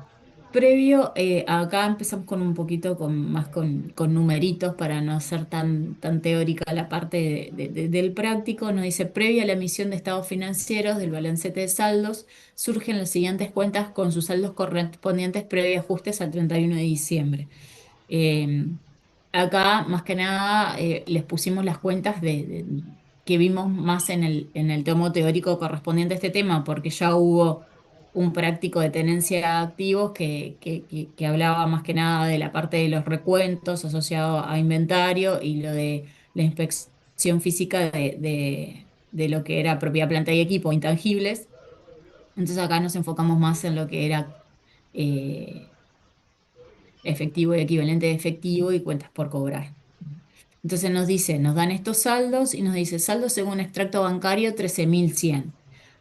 Previo, acá empezamos con un poquito con numeritos para no ser tan teórica la parte del práctico. Nos dice, previo a la emisión de estados financieros del balancete de saldos, surgen las siguientes cuentas con sus saldos correspondientes previo ajustes al 31 de diciembre. Eh, Acá, más que nada, les pusimos las cuentas que vimos más en el tomo teórico correspondiente a este tema, porque ya hubo un práctico de tenencia de activos que hablaba más que nada de la parte de los recuentos asociados a inventario y lo de la inspección física de lo que era propiedad, planta y equipo, intangibles. Entonces acá nos enfocamos más en lo que era eh, efectivo y equivalente de efectivo y cuentas por cobrar. Entonces nos dice, nos dan estos saldos y nos dice saldo según extracto bancario 13.100.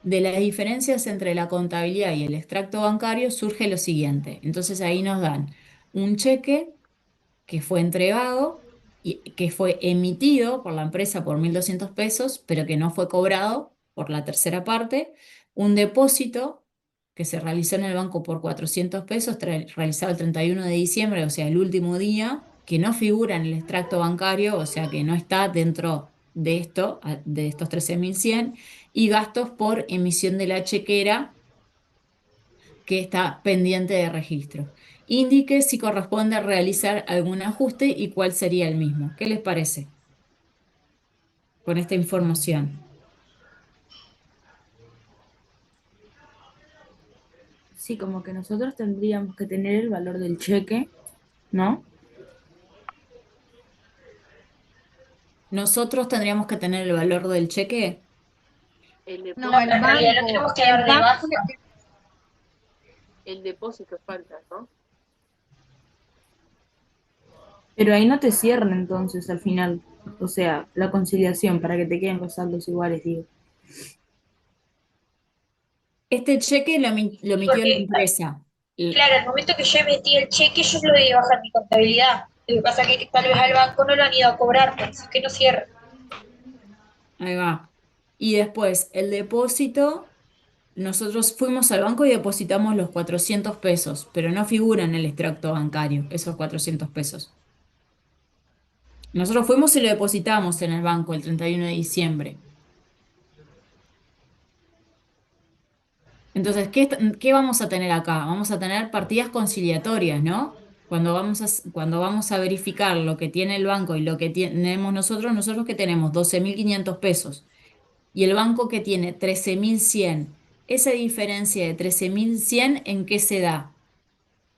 De las diferencias entre la contabilidad y el extracto bancario surge lo siguiente. Entonces ahí nos dan un cheque que fue entregado y que fue emitido por la empresa por 1.200 pesos, pero que no fue cobrado por la tercera parte, un depósito que se realizó en el banco por 400 pesos, realizado el 31 de diciembre, o sea, el último día, que no figura en el extracto bancario, o sea, que no está dentro de esto, de estos 13.100 y gastos por emisión de la chequera que está pendiente de registro. Indique si corresponde realizar algún ajuste y cuál sería el mismo. ¿Qué les parece con esta información? Sí, como que nosotros tendríamos que tener el valor del cheque, ¿no? Nosotros tendríamos que tener el valor del cheque. El No, depósito, el En realidad lo banco, tenemos que el dar de banco, baja. el depósito falta, ¿no? Pero ahí no te cierran entonces al final, o sea, la conciliación para que te queden los saldos iguales, digo. Este cheque lo Sí, emitió la porque, empresa. claro, al momento que yo emití el cheque, yo lo di de baja en mi contabilidad. Lo que pasa es que tal vez al banco no lo han ido a cobrar, por eso es que no cierra. Ahí va. Y después, el depósito, nosotros fuimos al banco y depositamos los 400 pesos, pero no figura en el extracto bancario, esos 400 pesos. Nosotros fuimos y lo depositamos en el banco el 31 de diciembre. Entonces, ¿qué vamos a tener acá? Vamos a tener partidas conciliatorias, ¿no? Cuando vamos a verificar lo que tiene el banco y lo que tenemos nosotros, nosotros que tenemos 12.500 pesos y el banco que tiene 13.100. Esa diferencia de 13.100, ¿en qué se da?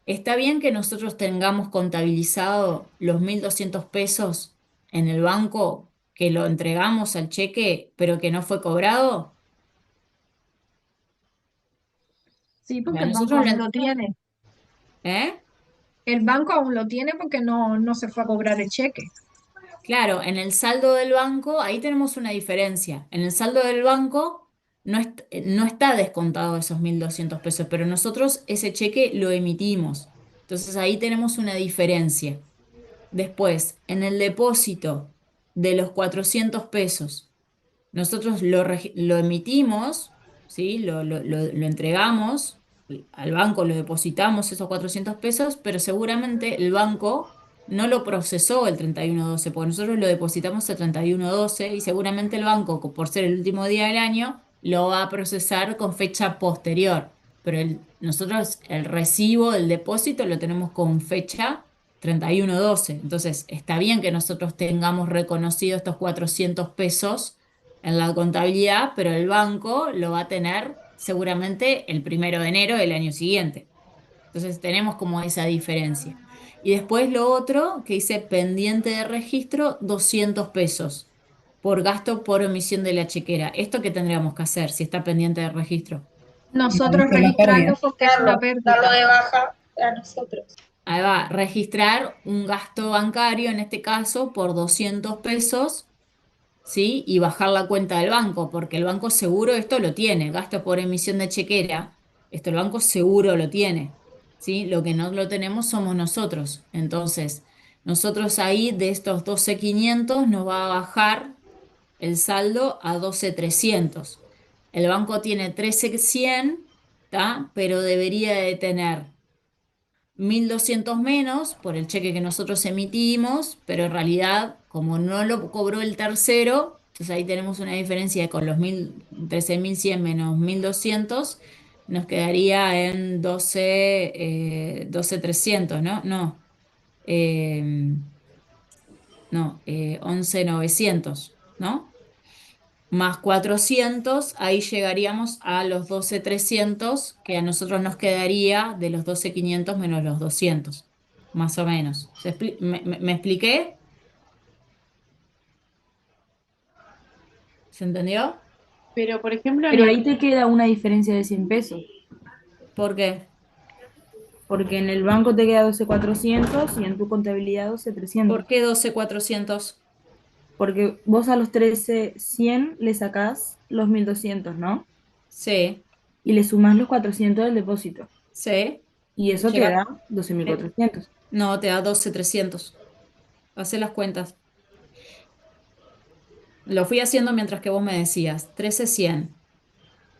¿Está bien que nosotros tengamos contabilizado los 1.200 pesos en el banco, que lo entregamos al cheque, pero que no fue cobrado? sí, O porque sea, el banco nosotros aún lo tiene. ¿eh? El banco aún lo tiene porque no se fue a cobrar el cheque. Claro, en el saldo del banco, ahí tenemos una diferencia. En el saldo del banco no está descontado esos 1.200 pesos, pero nosotros ese cheque lo emitimos. Entonces ahí tenemos una diferencia. Después, en el depósito de los 400 pesos. Nosotros lo emitimos, ¿sí? Lo entregamos al banco, lo depositamos esos 400 pesos, pero seguramente el banco no lo procesó el 31/12, porque nosotros lo depositamos el 31/12 y seguramente el banco, por ser el último día del año, lo va a procesar con fecha posterior. Pero nosotros el recibo del depósito lo tenemos con fecha 31/12. Entonces, está bien que nosotros tengamos reconocido estos 400 pesos en la contabilidad, pero el banco lo va a tener seguramente el 1 de enero del año siguiente. Entonces tenemos como esa diferencia. Y después lo otro que dice pendiente de registro, 200 pesos por gasto por omisión de la chequera. ¿Esto qué tendríamos que hacer si está pendiente de registro? Nosotros Por la pérdida. registrarlo porque es una Darlo pérdida. de baja a nosotros. Ahí va, registrar un gasto bancario, en este caso, por 200 pesos, ¿sí? Y bajar la cuenta del banco, porque el banco seguro esto lo tiene, gasto por emisión de chequera, esto el banco seguro lo tiene, ¿sí? Lo que no lo tenemos somos nosotros. Entonces, nosotros ahí de estos 12.500 nos va a bajar el saldo a 12.300. El banco tiene 13.100 ¿tá? Pero debería de tener 1.200 menos por el cheque que nosotros emitimos, pero en realidad, como no lo cobró el tercero, entonces ahí tenemos una diferencia de con los 13.100 menos 1.200 nos quedaría en 12.300, ¿no? Eh, no, 11.900, ¿no? Más 400, ahí llegaríamos a los 12.300 que a nosotros nos quedaría de los 12.500 menos los 200 más o menos. ¿Me expliqué? ¿Se entendió? Pero, por ejemplo, Pero ahí te queda una diferencia de 100 pesos, ¿Por qué? porque en el banco te queda 12.400 y en tu contabilidad ¿Por 12.300. qué 12.400? Porque vos a los 13.100 le sacás los 1.200, ¿no? Sí, Y le sumás los 400 del depósito. sí. Y eso te Llega, da doce mil eh, cuatrocientos. no, te da 12.300. Hacé las cuentas. Lo fui haciendo mientras que vos me decías. 13.100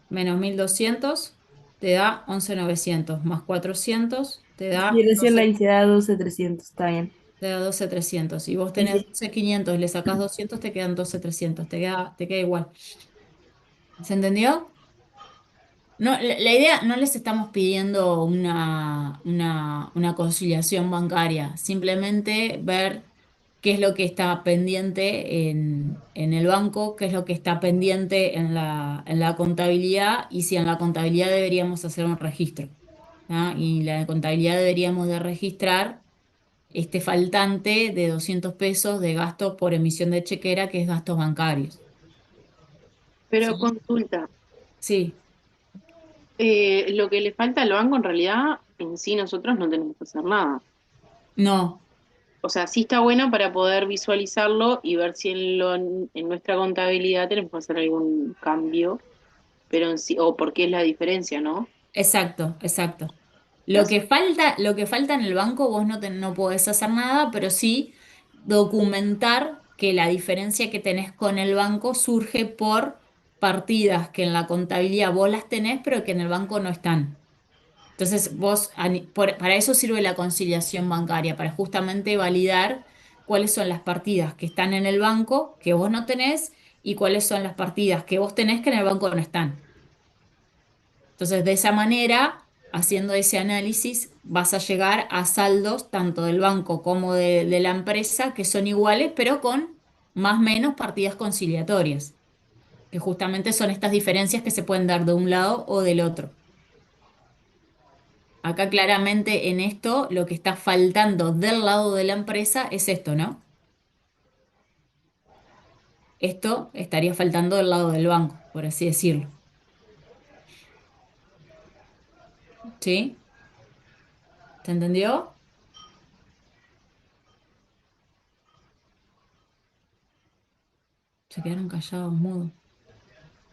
menos 1.200 te da 11.900 más 400 Y recién la hice, da 12.300, está bien. te da 12.300. Si vos Y tenés sí, 12.500 y le sacás 200 te quedan 12.300. Te queda igual. ¿Se entendió? No, la idea, no les estamos pidiendo una conciliación bancaria, simplemente ver qué es lo que está pendiente en el banco, qué es lo que está pendiente en la contabilidad y si en la contabilidad deberíamos hacer un registro. ¿Ah? Y la contabilidad deberíamos de registrar este faltante de 200 pesos de gasto por emisión de chequera, que es gastos bancarios. pero ¿Sí? consulta. Sí, Lo que le falta al banco en realidad, en sí nosotros no tenemos que hacer nada. no. O sea, sí está bueno para poder visualizarlo y ver si en nuestra contabilidad tenemos que hacer algún cambio, pero en sí, o por qué es la diferencia, ¿no? Exacto, exacto. Lo Las- que falta, lo que falta en el banco, vos no podés hacer nada, pero sí documentar que la diferencia que tenés con el banco surge por partidas que en la contabilidad vos las tenés, pero que en el banco no están. Entonces, para eso sirve la conciliación bancaria, para justamente validar cuáles son las partidas que están en el banco que vos no tenés y cuáles son las partidas que vos tenés que en el banco no están. Entonces, de esa manera, haciendo ese análisis, vas a llegar a saldos tanto del banco como de la empresa que son iguales, pero con más o menos partidas conciliatorias, que justamente son estas diferencias que se pueden dar de un lado o del otro. Acá claramente en esto lo que está faltando del lado de la empresa es esto, ¿no? Esto estaría faltando del lado del banco, por así decirlo. ¿Sí? ¿Se entendió? Se quedaron callados, mudos.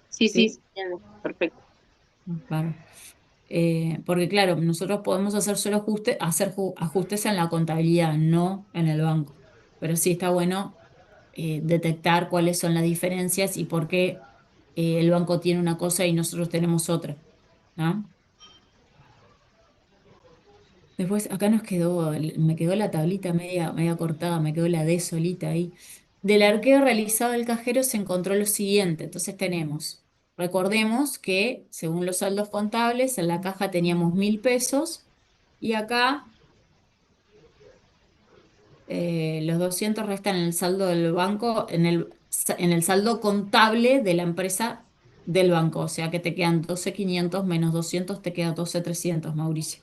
Sí, sí, ¿Sí? sí, entiendo. Perfecto. Claro. Porque claro, nosotros podemos hacer solo ajustes en la contabilidad, no en el banco. Pero sí está bueno detectar cuáles son las diferencias y por qué el banco tiene una cosa y nosotros tenemos otra, ¿no? Después acá me quedó la tablita media cortada, me quedó la D solita ahí. Del arqueo realizado del cajero se encontró lo siguiente. Entonces recordemos que según los saldos contables, en la caja teníamos 1.000 pesos y acá los 200 restan en el saldo del banco, en el saldo contable de la empresa del banco. O sea que te quedan 12.500 menos 200 te queda 12.300, Mauricio.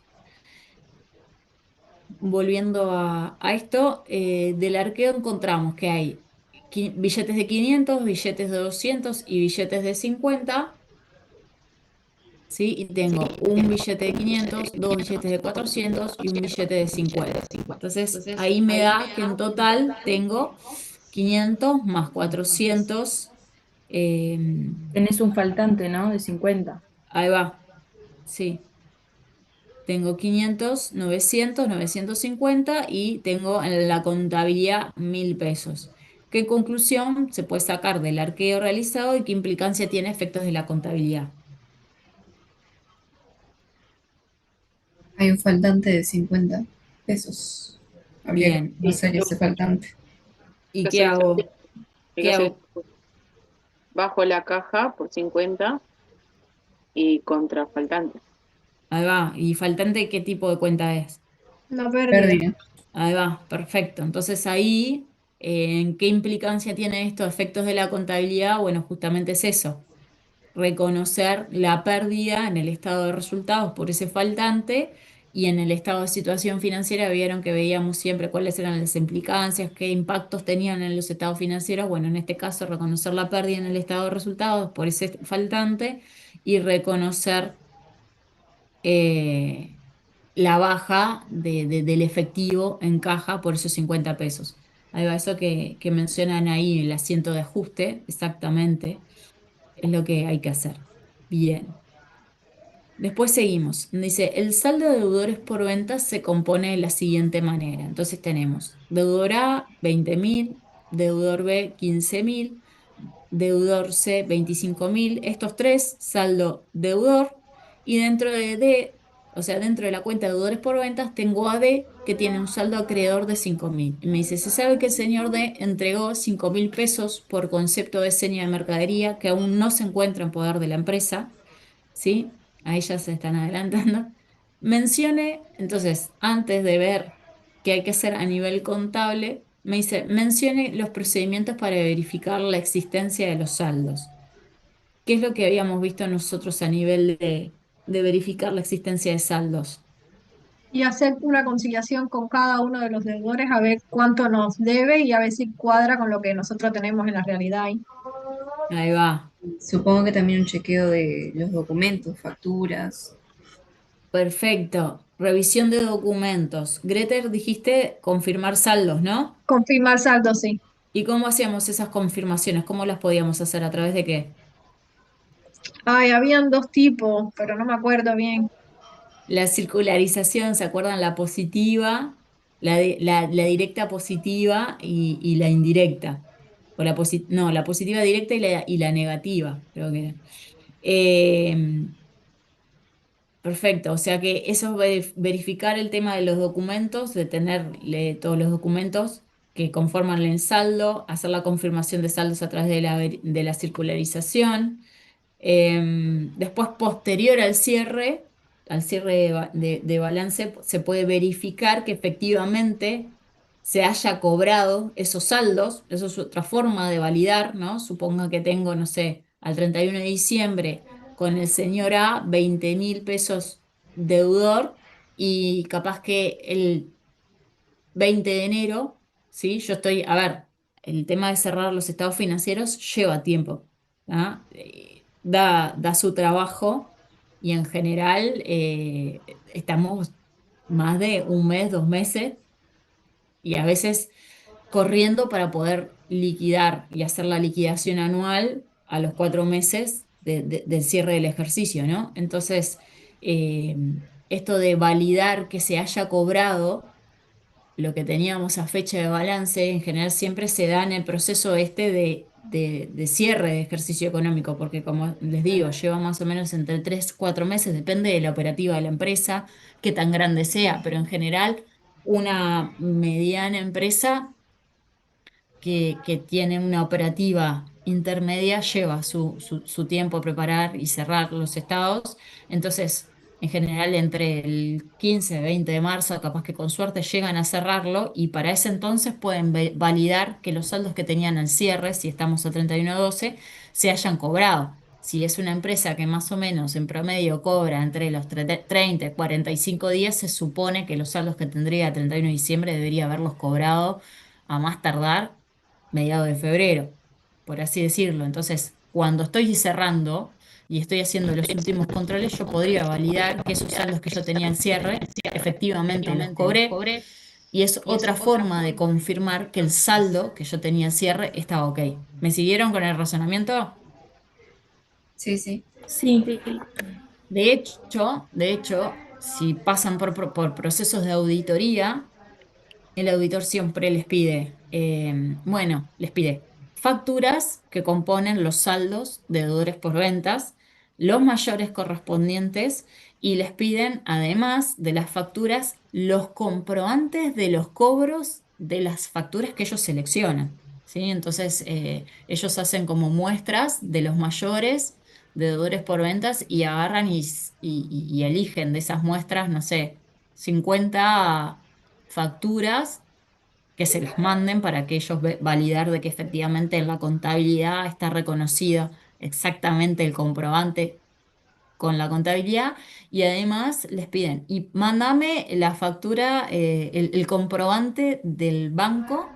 Volviendo a esto, del arqueo encontramos que hay billetes de 500, billetes de 200 y billetes de 50, ¿sí? Y tengo un billete de 500, dos billetes de 400 y un billete de 50. Entonces, ahí me da que en total tengo 500 más 400, eh, tenés un faltante, ¿no? De 50. ahí va, sí. Tengo 500, 900, 950 y tengo en la contabilidad 1.000 pesos. ¿Qué conclusión se puede sacar del arqueo realizado y qué implicancia tiene efectos de la contabilidad? hay un faltante de 50 pesos. Habría que Bien. Sí, conocer ese faltante. ¿Y hay que qué hacer esa- hago? hay que ¿Qué hacer hago? bajo la caja por 50 y contra faltante. Ahí va. ¿Y faltante qué tipo de cuenta es? La pérdida. Pérdida. Ahí va, perfecto. Entonces ahí, ¿en qué implicancia tiene esto efectos de la contabilidad? Bueno, justamente es eso, reconocer la pérdida en el estado de resultados por ese faltante y en el estado de situación financiera vieron que veíamos siempre cuáles eran las implicancias, qué impactos tenían en los estados financieros. Bueno, en este caso, reconocer la pérdida en el estado de resultados por ese faltante y reconocer eh, la baja del efectivo en caja por esos 50 pesos. Ahí va eso que mencionan ahí, el asiento de ajuste, exactamente, es lo que hay que hacer. Bien. Después seguimos. Dice, el saldo de deudores por ventas se compone de la siguiente manera. Entonces tenemos deudor A, 20.000, deudor B, 15.000, deudor C, 25.000, estos tres, saldo deudor, y dentro de D, o sea, dentro de la cuenta de deudores por ventas, tengo a D que tiene un saldo acreedor de 5.000. Y me dice, se sabe que el señor D entregó 5.000 pesos por concepto de seña de mercadería que aún no se encuentra en poder de la empresa, ¿sí? Ahí ya se están adelantando. Mencione, entonces, antes de ver qué hay que hacer a nivel contable, me dice, mencione los procedimientos para verificar la existencia de los saldos. ¿Qué es lo que habíamos visto nosotros a nivel de verificar la existencia de saldos? Y hacer una conciliación con cada uno de los deudores a ver cuánto nos debe y a ver si cuadra con lo que nosotros tenemos en la realidad. Ahí va. Supongo que también un chequeo de los documentos, facturas. Perfecto. Revisión de documentos. Greter, dijiste confirmar saldos, ¿no? Confirmar saldo, sí. ¿Y cómo hacíamos esas confirmaciones? ¿Cómo las podíamos hacer? ¿A través de qué? Ay, habían dos tipos, pero no me acuerdo bien. La circularización, ¿se acuerdan? La positiva, la directa positiva y la indirecta. O no, la positiva directa y la negativa, creo que era. Eh, Perfecto, o sea que eso es verificar el tema de los documentos, de tener todos los documentos que conforman el saldo, hacer la confirmación de saldos a través de la circularización. Después, posterior al cierre de balance, se puede verificar que efectivamente se haya cobrado esos saldos. Eso es otra forma de validar, ¿no? Suponga que tengo, no sé, al 31 de diciembre con el señor A 20.000 pesos deudor y capaz que el 20 de enero, ¿sí? Yo estoy, a ver, el tema de cerrar los estados financieros lleva tiempo, ¿ah? Da su trabajo y en general estamos más de un mes, 2 meses y a veces corriendo para poder liquidar y hacer la liquidación anual a los 4 meses del cierre del ejercicio, ¿no? Entonces, eh, esto de validar que se haya cobrado lo que teníamos a fecha de balance, en general siempre se da en el proceso este de cierre de ejercicio económico, porque como les digo, lleva más o menos entre 3 4 meses, depende de la operativa de la empresa, qué tan grande sea, pero en general una mediana empresa que tiene una operativa intermedia lleva su tiempo a preparar y cerrar los estados. Entonces, en general, entre el 15 y 20 de marzo, capaz que con suerte llegan a cerrarlo y para ese entonces pueden validar que los saldos que tenían al cierre, si estamos a 31/12, se hayan cobrado. Si es una empresa que más o menos en promedio cobra entre los 30 y 45 días, se supone que los saldos que tendría a 31 de diciembre debería haberlos cobrado a más tardar mediados de febrero, por así decirlo. Entonces, cuando estoy cerrando y estoy haciendo los últimos controles, yo podría validar que esos saldos que yo tenía en cierre, efectivamente los cobré. Y es otra forma de confirmar que el saldo que yo tenía en cierre estaba ok. ¿Me siguieron con el razonamiento? Sí, sí. Sí. De hecho, si pasan por procesos de auditoría, el auditor siempre les pide, bueno, les pide facturas que componen los saldos de deudores por ventas, los mayores correspondientes y les piden, además de las facturas, los comprobantes de los cobros de las facturas que ellos seleccionan. ¿Sí? Entonces, ellos hacen como muestras de los mayores deudores por ventas y agarran y eligen de esas muestras, no sé, 50 facturas que se las manden para que ellos validar de que efectivamente en la contabilidad está reconocido exactamente el comprobante con la contabilidad y además les piden, y mándame la factura, el comprobante del banco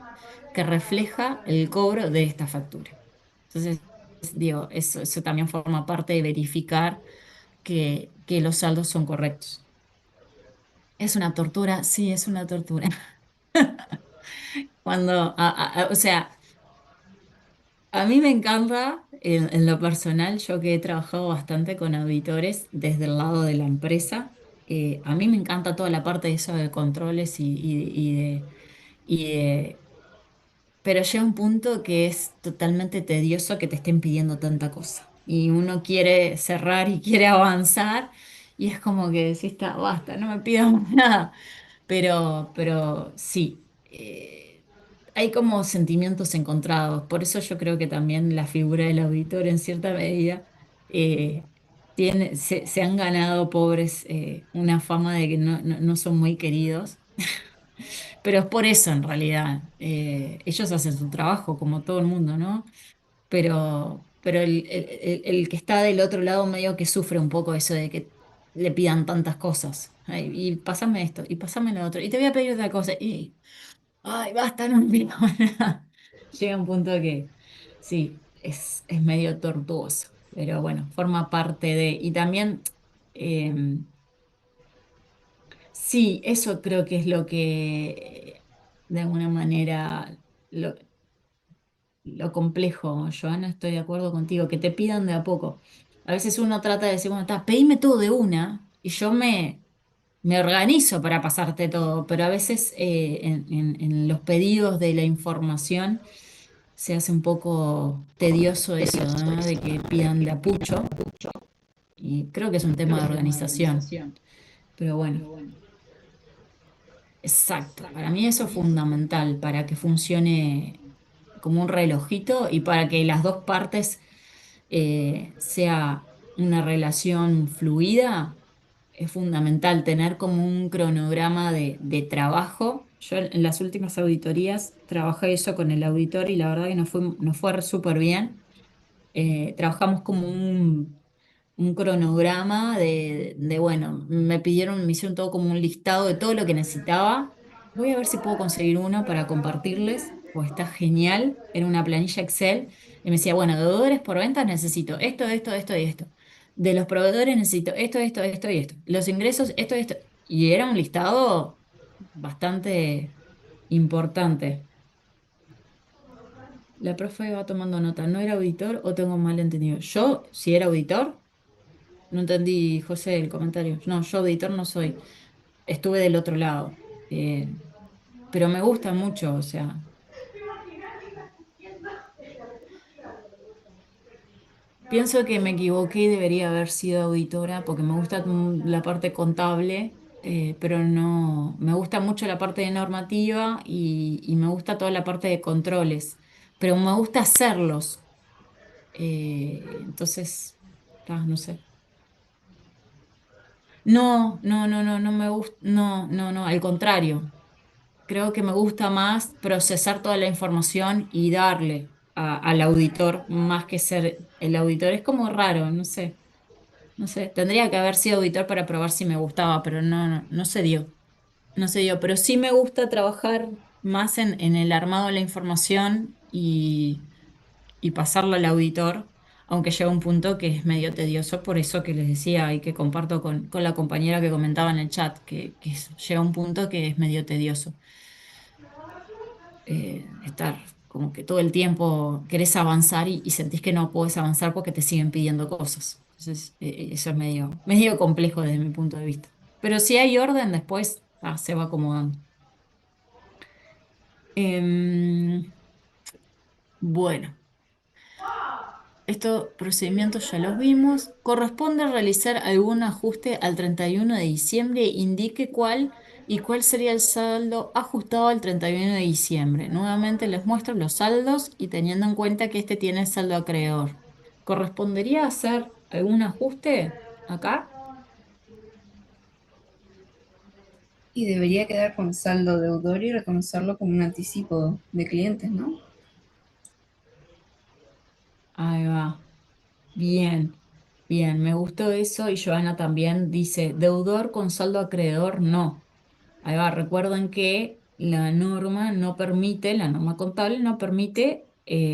que refleja el cobro de esta factura. Entonces, digo, eso también forma parte de verificar que los saldos son correctos. Es una tortura, sí, es una tortura. O sea, a mí me encanta, en lo personal, yo que he trabajado bastante con auditores desde el lado de la empresa, a mí me encanta toda la parte de eso de controles y de pero llega un punto que es totalmente tedioso que te estén pidiendo tanta cosa. Y uno quiere cerrar y quiere avanzar, y es como que decís, "Está, basta, no me pidas más nada". Pero sí, hay como sentimientos encontrados. Por eso yo creo que también la figura del auditor, en cierta medida, eh, se han ganado, pobres, una fama de que no son muy queridos. Pero es por eso en realidad. Ellos hacen su trabajo como todo el mundo, ¿no? Pero el que está del otro lado medio que sufre un poco eso de que le pidan tantas cosas. Ay, y pásame esto, y pásame lo otro, y te voy a pedir otra cosa. Y, ay, basta, no me pido nada. Llega un punto que sí, es medio tortuoso. Pero bueno, forma parte de. Y también. em, Sí, eso creo que es lo que, de alguna manera, lo complejo, Joana, estoy de acuerdo contigo, que te pidan de a poco. A veces uno trata de decir, bueno, está, pedime todo de una y yo me organizo para pasarte todo, pero a veces, en los pedidos de la información se hace un poco tedioso eso, ¿no? De que pidan de a pucho, y creo que es un tema de organización, pero bueno. Exacto, para mí eso es fundamental para que funcione como un relojito y para que las dos partes, sea una relación fluida. Es fundamental tener como un cronograma de trabajo. Yo en las últimas auditorías trabajé eso con el auditor y la verdad que nos fue súper bien. Trabajamos como un cronograma bueno, me hicieron todo como un listado de todo lo que necesitaba. Voy a ver si puedo conseguir uno para compartirles, pues está genial. Era una planilla Excel y me decía, bueno, de deudores por ventas necesito esto, esto, esto y esto. De los proveedores necesito esto, esto, esto y esto. Los ingresos, esto, esto. Y era un listado bastante importante. La profe va tomando nota. ¿No era auditor o tengo mal entendido? Yo, si era auditor. No entendí, José, el comentario. No, yo auditor no soy. Estuve del otro lado. Pero me gusta mucho, o sea, pienso que me equivoqué y debería haber sido auditora porque me gusta, la parte contable, pero no, me gusta mucho la parte de normativa y me gusta toda la parte de controles, pero me gusta hacerlos. Entonces, no sé. No, no, no, no, no me gusta, no, no, no, al contrario. Creo que me gusta más procesar toda la información y darle al auditor más que ser el auditor. Es como raro, no sé, no sé. Tendría que haber sido auditor para probar si me gustaba, pero no se dio. No se dio. Pero sí me gusta trabajar más en el armado de la información y pasarla al auditor, aunque llega un punto que es medio tedioso, por eso que les decía y que comparto con la compañera que comentaba en el chat, llega un punto que es medio tedioso. Estar como que todo el tiempo querés avanzar y sentís que no podés avanzar porque te siguen pidiendo cosas. Entonces, eso es medio complejo desde mi punto de vista. Pero si hay orden, después, se va acomodando. Em, bueno, estos procedimientos ya los vimos. Corresponde realizar algún ajuste al 31 de diciembre. Indique cuál y cuál sería el saldo ajustado al 31 de diciembre. Nuevamente les muestro los saldos y teniendo en cuenta que este tiene saldo acreedor. ¿Correspondería hacer algún ajuste acá? Y debería quedar con saldo deudor y reconocerlo como un anticipo de clientes, ¿no? Ahí va. Bien, bien, me gustó eso y Joana también dice, deudor con saldo acreedor, no. Ahí va, recuerden que la norma no permite, la norma contable no permite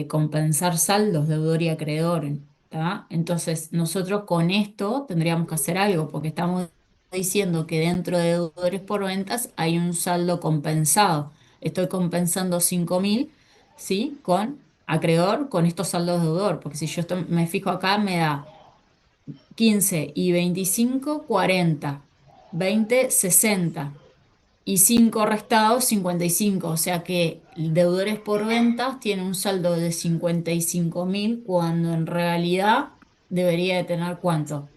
compensar saldos, deudor y acreedor, ¿tá? Entonces, nosotros con esto tendríamos que hacer algo, porque estamos diciendo que dentro de deudores por ventas hay un saldo compensado. Estoy compensando 5.000, ¿sí? Con acreedor, con estos saldos deudor, porque si yo me fijo acá, me da 15 y 25 40 20 60 y 5 restados 55, o sea que el deudores por ventas tiene un saldo de 55.000 cuando en realidad debería de tener ¿cuánto?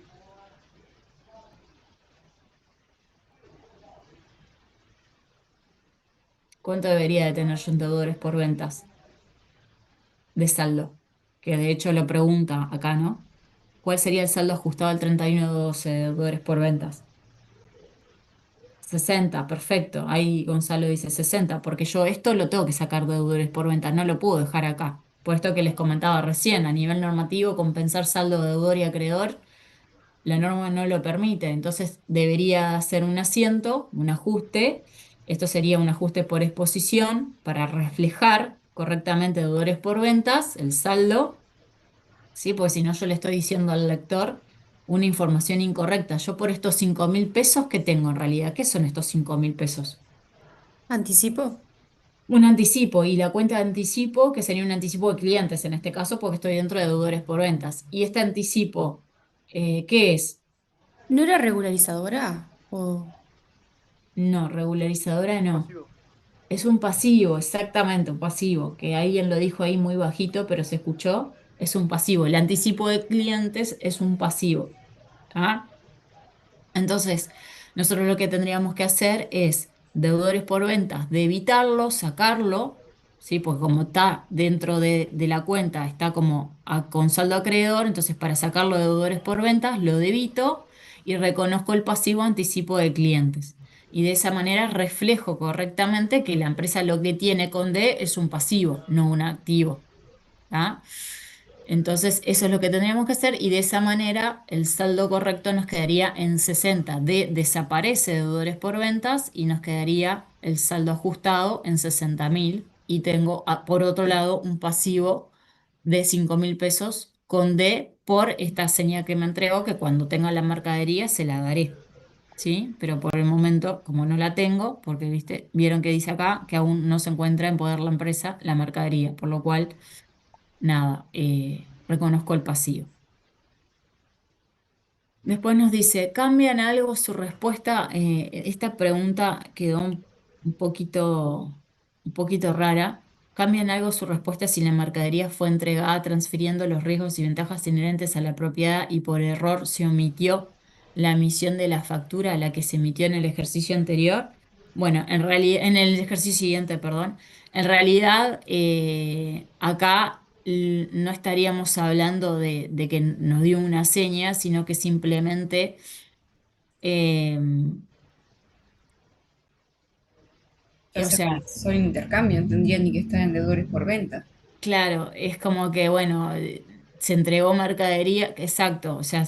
¿Cuánto debería de tener yo en deudores por ventas de saldo? Que de hecho lo pregunta acá, ¿no? ¿Cuál sería el saldo ajustado al 31/12 de deudores por ventas? 60, perfecto. Ahí Gonzalo dice 60, porque yo esto lo tengo que sacar de deudores por ventas, no lo puedo dejar acá. Por esto que les comentaba recién, a nivel normativo, compensar saldo de deudor y acreedor, la norma no lo permite. Entonces debería hacer un asiento, un ajuste. Esto sería un ajuste por exposición para reflejar correctamente deudores por ventas, el saldo. ¿Sí? Porque si no, yo le estoy diciendo al lector una información incorrecta. Yo por estos 5.000 pesos, ¿qué tengo en realidad? ¿Qué son estos 5.000 pesos? ¿Anticipo? Un anticipo y la cuenta de anticipo, que sería un anticipo de clientes en este caso, porque estoy dentro de deudores por ventas. ¿Y este anticipo, qué es? ¿No era regularizadora? O No, regularizadora no. Es un pasivo, exactamente, un pasivo, que alguien lo dijo ahí muy bajito, pero se escuchó. Es un pasivo. El anticipo de clientes es un pasivo. ¿Ah? Entonces, nosotros lo que tendríamos que hacer es deudores por ventas, de evitarlo, sacarlo, ¿sí? Porque como está dentro de la cuenta, está como con saldo acreedor, entonces para sacarlo de deudores por ventas, lo debito y reconozco el pasivo anticipo de clientes. Y de esa manera reflejo correctamente que la empresa lo que tiene con D es un pasivo, no un activo. ¿Tá? Entonces, eso es lo que tendríamos que hacer y de esa manera el saldo correcto nos quedaría en 60. Desaparece deudores por ventas y nos quedaría el saldo ajustado en 60.000 y tengo por otro lado un pasivo de 5.000 pesos con D por esta señal que me entregó que cuando tenga la mercadería se la daré. ¿Sí? Pero por el momento, como no la tengo, porque viste, vieron que dice acá que aún no se encuentra en poder la empresa la mercadería, por lo cual nada, reconozco el pasivo. Después nos dice, ¿cambian algo su respuesta? Esta pregunta quedó un poquito rara. ¿Cambian algo su respuesta si la mercadería fue entregada transfiriendo los riesgos y ventajas inherentes a la propiedad y por error se omitió la emisión de la factura a la que se emitió en el ejercicio anterior? Bueno, en realidad, en el ejercicio siguiente, perdón. En realidad, acá no estaríamos hablando de que nos dio una seña, sino que simplemente, eh, O o sea, sea, son intercambio, no tendría ni que estar en deudores por venta. claro, es como que, bueno, se entregó mercadería, exacto, o sea,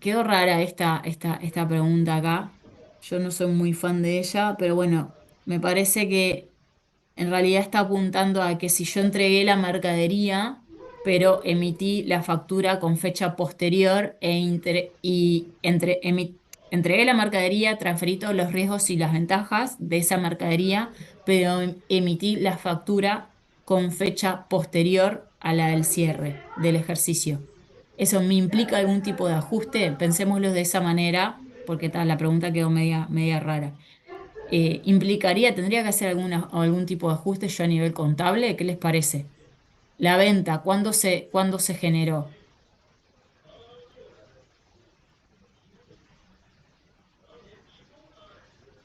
quedó rara esta pregunta acá. Yo no soy muy fan de ella, pero bueno, me parece que en realidad está apuntando a que si yo entregué la mercadería, pero emití la factura con fecha posterior entregué la mercadería, transferí todos los riesgos y las ventajas de esa mercadería, pero emití la factura con fecha posterior a la del cierre del ejercicio. ¿Eso me implica algún tipo de ajuste? Pensémoslo de esa manera, porque tal, la pregunta quedó media rara. Tendría que hacer algún tipo de ajuste yo a nivel contable, ¿qué les parece? La venta, ¿cuándo se generó?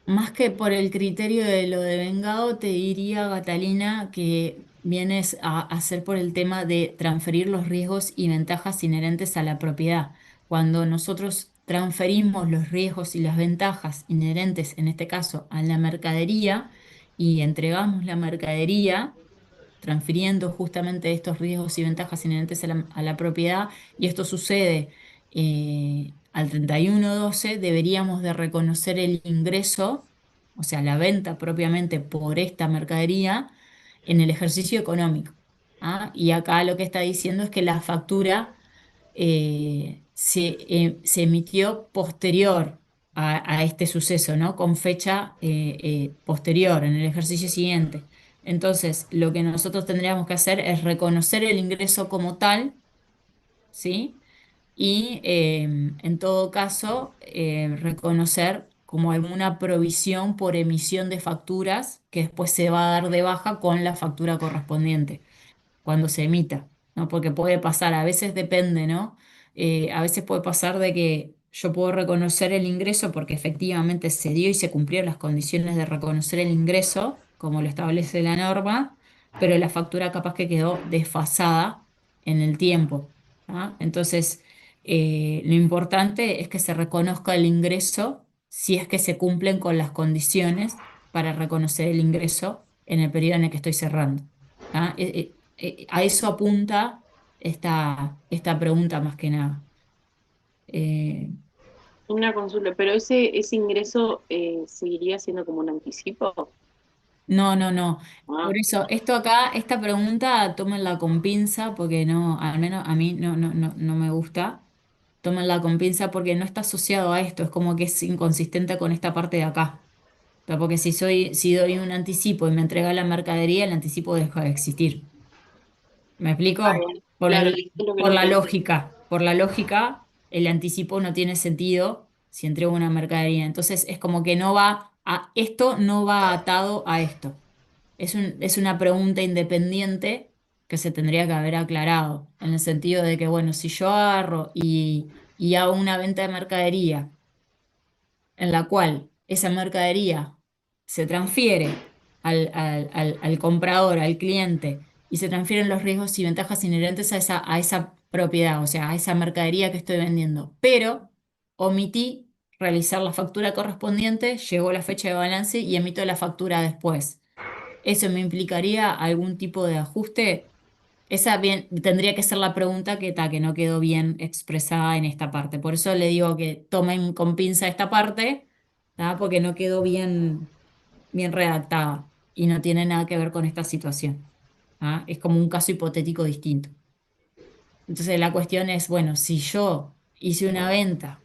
Más que por el criterio de lo de vengado, te diría, Catalina, que vienes a hacer por el tema de transferir los riesgos y ventajas inherentes a la propiedad. Cuando nosotros transferimos los riesgos y las ventajas inherentes, en este caso, a la mercadería y entregamos la mercadería, transfiriendo justamente estos riesgos y ventajas inherentes a la propiedad, y esto sucede al 31/12, deberíamos de reconocer el ingreso, o sea, la venta propiamente por esta mercadería, en el ejercicio económico. ¿Ah? Y acá lo que está diciendo es que la factura se emitió posterior a este suceso, ¿no? Con fecha posterior, en el ejercicio siguiente. Entonces, lo que nosotros tendríamos que hacer es reconocer el ingreso como tal, ¿sí? Y en todo caso, reconocer como alguna provisión por emisión de facturas que después se va a dar de baja con la factura correspondiente cuando se emita, ¿no? Porque puede pasar, a veces depende, ¿no? A veces puede pasar de que yo puedo reconocer el ingreso porque efectivamente se dio y se cumplieron las condiciones de reconocer el ingreso, como lo establece la norma, pero la factura capaz que quedó desfasada en el tiempo. ¿Ah? Entonces, lo importante es que se reconozca el ingreso si es que se cumplen con las condiciones para reconocer el ingreso en el periodo en el que estoy cerrando. ¿Ah? A eso apunta esta pregunta más que nada. Eh, Una consulta, pero ese ingreso seguiría siendo como un anticipo. no, no, no. Ah, Por eso, esto acá, esta pregunta, tómenla con pinza, porque no, al menos a mí no me gusta. Tómenla con pinza porque no está asociado a esto, es como que es inconsistente con esta parte de acá. O sea, porque si doy un anticipo y me entrega la mercadería, el anticipo deja de existir. ¿Me está explico? bien. Claro, dijiste lo que Por no la entendí. lógica, el anticipo no tiene sentido si entrego una mercadería. Entonces es como que esto no va atado a esto. Es una pregunta independiente que se tendría que haber aclarado, en el sentido de que, bueno, si yo agarro y hago una venta de mercadería en la cual esa mercadería se transfiere al comprador, al cliente, y se transfieren los riesgos y ventajas inherentes a esa propiedad, o sea, a esa mercadería que estoy vendiendo. Pero omití realizar la factura correspondiente, llegó la fecha de balance y emito la factura después. ¿Eso me implicaría algún tipo de ajuste? Esa bien, tendría que ser la pregunta que no quedó bien expresada en esta parte. Por eso le digo que tomen con pinza esta parte, ¿tá? Porque no quedó bien redactada y no tiene nada que ver con esta situación. ¿Ah? Es como un caso hipotético distinto. Entonces la cuestión es, bueno, si yo hice una venta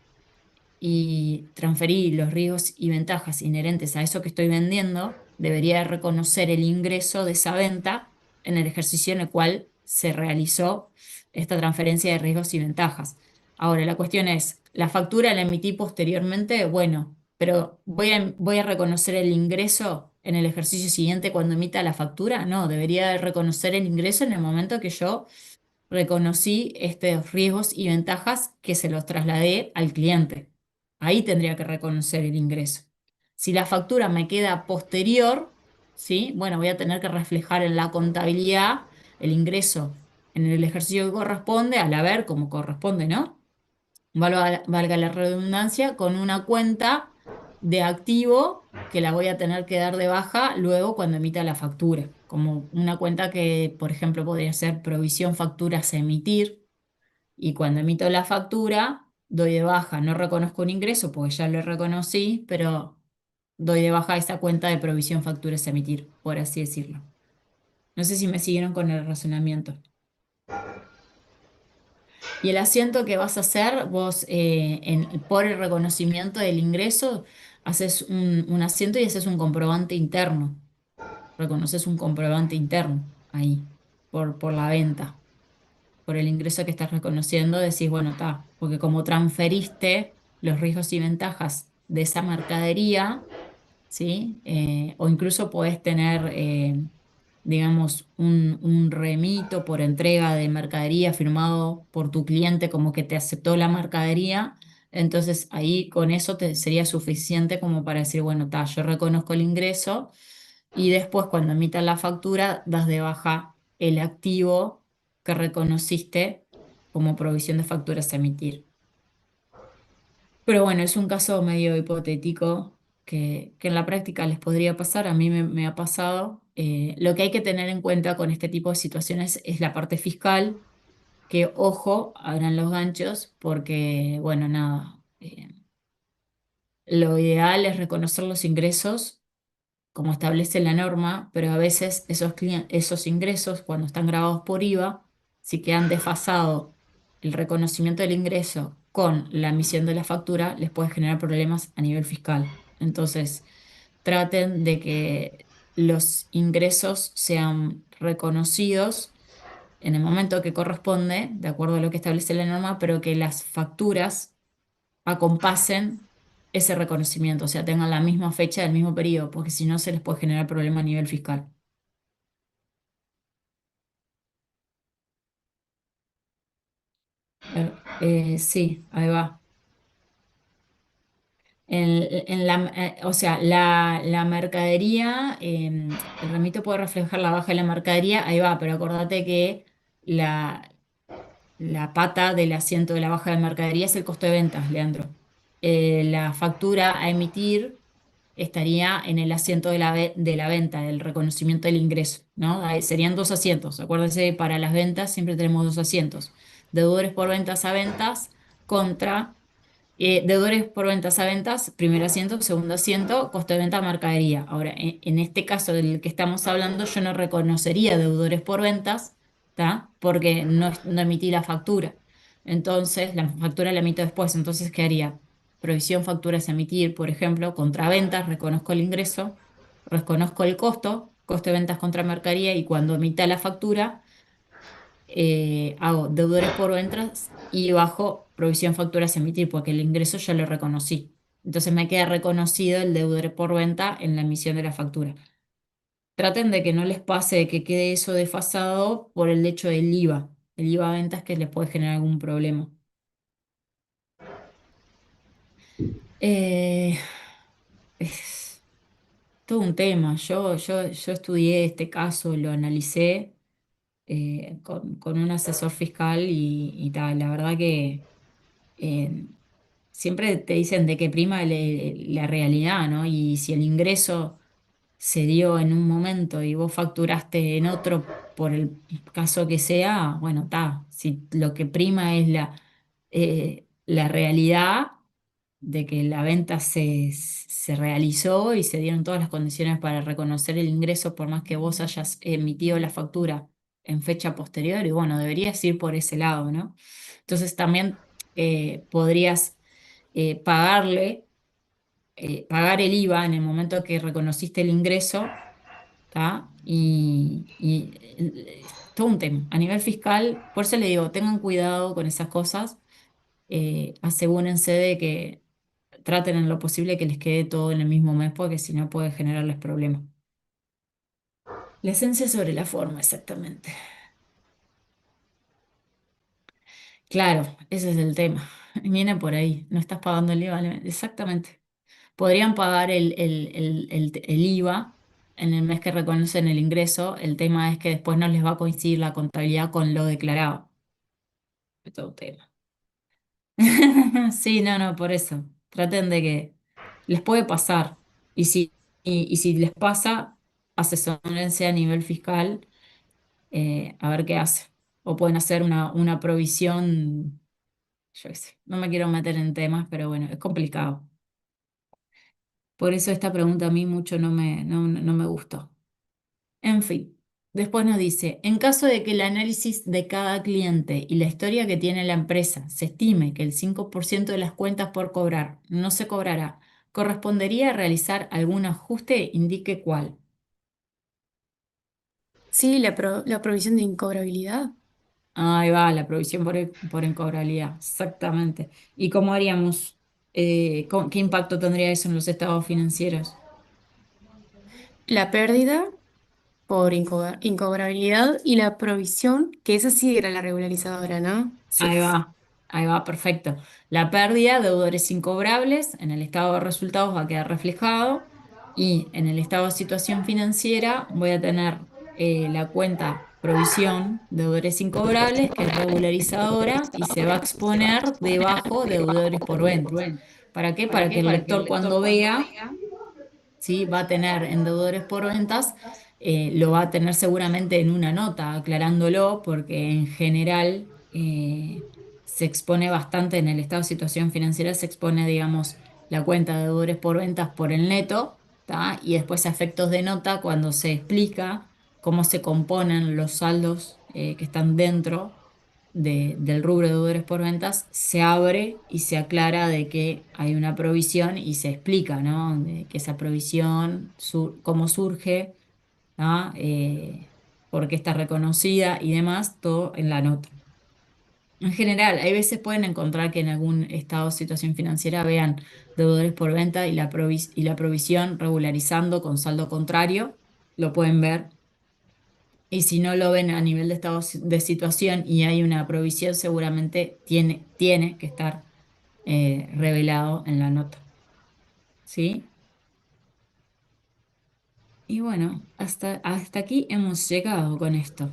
y transferí los riesgos y ventajas inherentes a eso que estoy vendiendo, debería reconocer el ingreso de esa venta en el ejercicio en el cual se realizó esta transferencia de riesgos y ventajas. Ahora, la cuestión es, ¿la factura la emití posteriormente? Bueno, pero ¿voy a reconocer el ingreso en el ejercicio siguiente cuando emita la factura? No, debería reconocer el ingreso en el momento que yo reconocí estos riesgos y ventajas que se los trasladé al cliente. Ahí tendría que reconocer el ingreso. Si la factura me queda posterior, ¿sí? Bueno, voy a tener que reflejar en la contabilidad el ingreso en el ejercicio que corresponde, al haber como corresponde, ¿no? Valga la redundancia, con una cuenta de activo que la voy a tener que dar de baja luego cuando emita la factura, como una cuenta que, por ejemplo, podría ser provisión facturas a emitir, y cuando emito la factura doy de baja, no reconozco un ingreso porque ya lo reconocí, pero doy de baja esa cuenta de provisión facturas a emitir, por así decirlo. No sé si me siguieron con el razonamiento. Y el asiento que vas a hacer, vos por el reconocimiento del ingreso, haces un asiento y haces un comprobante interno. Reconoces un comprobante interno ahí, por la venta, por el ingreso que estás reconociendo, decís, bueno, está, porque como transferiste los riesgos y ventajas de esa mercadería, ¿sí? O incluso podés tener digamos, un remito por entrega de mercadería firmado por tu cliente como que te aceptó la mercadería, entonces ahí con eso te sería suficiente como para decir, bueno, ta, yo reconozco el ingreso y después cuando emitas la factura das de baja el activo que reconociste como provisión de facturas a emitir. Pero bueno, es un caso medio hipotético que en la práctica les podría pasar, a mí me ha pasado. Lo que hay que tener en cuenta con este tipo de situaciones es la parte fiscal, que ojo, abran los ganchos, porque bueno, nada, lo ideal es reconocer los ingresos como establece la norma, pero a veces esos ingresos, cuando están grabados por IVA, si quedan desfasado el reconocimiento del ingreso con la emisión de la factura, les puede generar problemas a nivel fiscal. Entonces, traten de que los ingresos sean reconocidos en el momento que corresponde, de acuerdo a lo que establece la norma, pero que las facturas acompasen ese reconocimiento, o sea, tengan la misma fecha del mismo periodo, porque si no se les puede generar problema a nivel fiscal. Sí, ahí va. O sea, la mercadería, el remito puede reflejar la baja de la mercadería, ahí va, pero acordate que la, la pata del asiento de la baja de mercadería es el costo de ventas, Leandro. La factura a emitir estaría en el asiento de la venta, del reconocimiento del ingreso, ¿no? Ahí serían dos asientos. Acuérdense, para las ventas siempre tenemos dos asientos. Deudores por ventas a ventas contra deudores por ventas a ventas, primer asiento, segundo asiento, costo de venta a mercadería. Ahora, en este caso del que estamos hablando, yo no reconocería deudores por ventas, ¿tá? Porque no emití la factura. Entonces, la factura la emito después. Entonces, ¿qué haría? Provisión facturas a emitir, por ejemplo, contra ventas, reconozco el ingreso, reconozco el costo de ventas contra mercadería y cuando emita la factura hago deudores por ventas y bajo provisión facturas a emitir, porque el ingreso ya lo reconocí. Entonces me queda reconocido el deudor por venta en la emisión de la factura. Traten de que no les pase que quede eso desfasado por el hecho del IVA. El IVA a ventas que les puede generar algún problema. Eh, es todo un tema. Yo estudié este caso, lo analicé con un asesor fiscal y tal. La verdad que eh, siempre te dicen de que prima la realidad, ¿no? Y si el ingreso se dio en un momento y vos facturaste en otro, por el caso que sea, bueno, está. Si lo que prima es la realidad de que la venta se realizó y se dieron todas las condiciones para reconocer el ingreso, por más que vos hayas emitido la factura en fecha posterior, y bueno, deberías ir por ese lado, ¿no? Entonces también podrías pagarle, pagar el IVA en el momento que reconociste el ingreso, ¿tá? Todo un tema. A nivel fiscal, por eso le digo, tengan cuidado con esas cosas, asegúrense de que traten en lo posible que les quede todo en el mismo mes, porque si no puede generarles problemas. La esencia sobre la forma, exactamente. Claro, ese es el tema. Viene por ahí, no estás pagando el IVA, exactamente. Podrían pagar el IVA en el mes que reconocen el ingreso. El tema es que después no les va a coincidir la contabilidad con lo declarado. Es todo un tema. Sí, no, no, por eso. Traten de que les puede pasar. Y si les pasa, asesórense a nivel fiscal a ver qué hace. O pueden hacer una provisión, yo qué sé. No me quiero meter en temas, pero bueno, es complicado. Por eso esta pregunta a mí mucho no me gustó. En fin, después nos dice, en caso de que el análisis de cada cliente y la historia que tiene la empresa se estime que el 5% de las cuentas por cobrar no se cobrará, ¿correspondería realizar algún ajuste? Indique cuál. Sí, la provisión de incobrabilidad. Ahí va, la provisión por incobrabilidad, exactamente. ¿Y cómo haríamos? ¿Qué impacto tendría eso en los estados financieros? La pérdida por incobrabilidad y la provisión, que esa sí era la regularizadora, ¿no? Sí. Ahí va, perfecto. La pérdida, deudores incobrables, en el estado de resultados va a quedar reflejado y en el estado de situación financiera voy a tener la cuenta provisión, deudores incobrables, que es regularizadora y se va a exponer debajo deudores por ventas. ¿Para qué? Para que el lector cuando vea, ¿sí? Va a tener en deudores por ventas, lo va a tener seguramente en una nota aclarándolo, porque en general se expone bastante en el estado de situación financiera, se expone, digamos, la cuenta de deudores por ventas por el neto, ¿tá? Y después a efectos de nota, cuando se explica cómo se componen los saldos que están dentro del rubro de deudores por ventas, se abre y se aclara de que hay una provisión y se explica, ¿no? De que esa provisión, cómo surge, ¿ah? Por qué está reconocida y demás, todo en la nota. En general, hay veces pueden encontrar que en algún estado de situación financiera vean deudores por venta y y la provisión regularizando con saldo contrario, lo pueden ver. Y si no lo ven a nivel de estado de situación y hay una provisión, seguramente tiene que estar revelado en la nota. ¿Sí? Y bueno, hasta aquí hemos llegado con esto.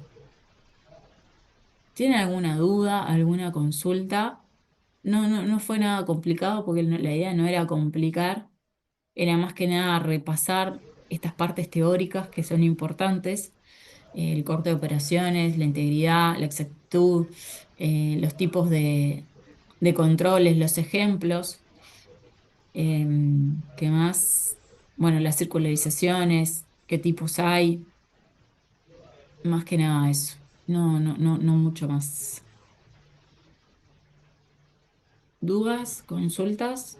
¿Tienen alguna duda, alguna consulta? No fue nada complicado porque la idea no era complicar, era más que nada repasar estas partes teóricas que son importantes, el corte de operaciones, la integridad, la exactitud, los tipos de controles, los ejemplos, ¿qué más? Bueno, las circularizaciones, qué tipos hay, más que nada eso. No mucho más. ¿Dudas? ¿Consultas?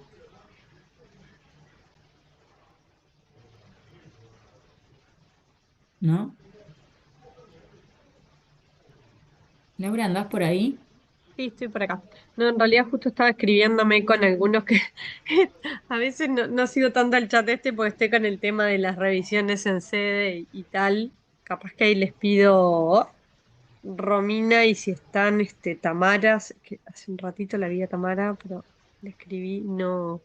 ¿No? Laura, ¿andás por ahí? Sí, estoy por acá. No, en realidad justo estaba escribiéndome con algunos que a veces no sigo tanto el chat este porque estoy con el tema de las revisiones en sede y tal. Capaz que ahí les pido Romina y si están Tamaras, que hace un ratito la vi a Tamara, pero le escribí, no,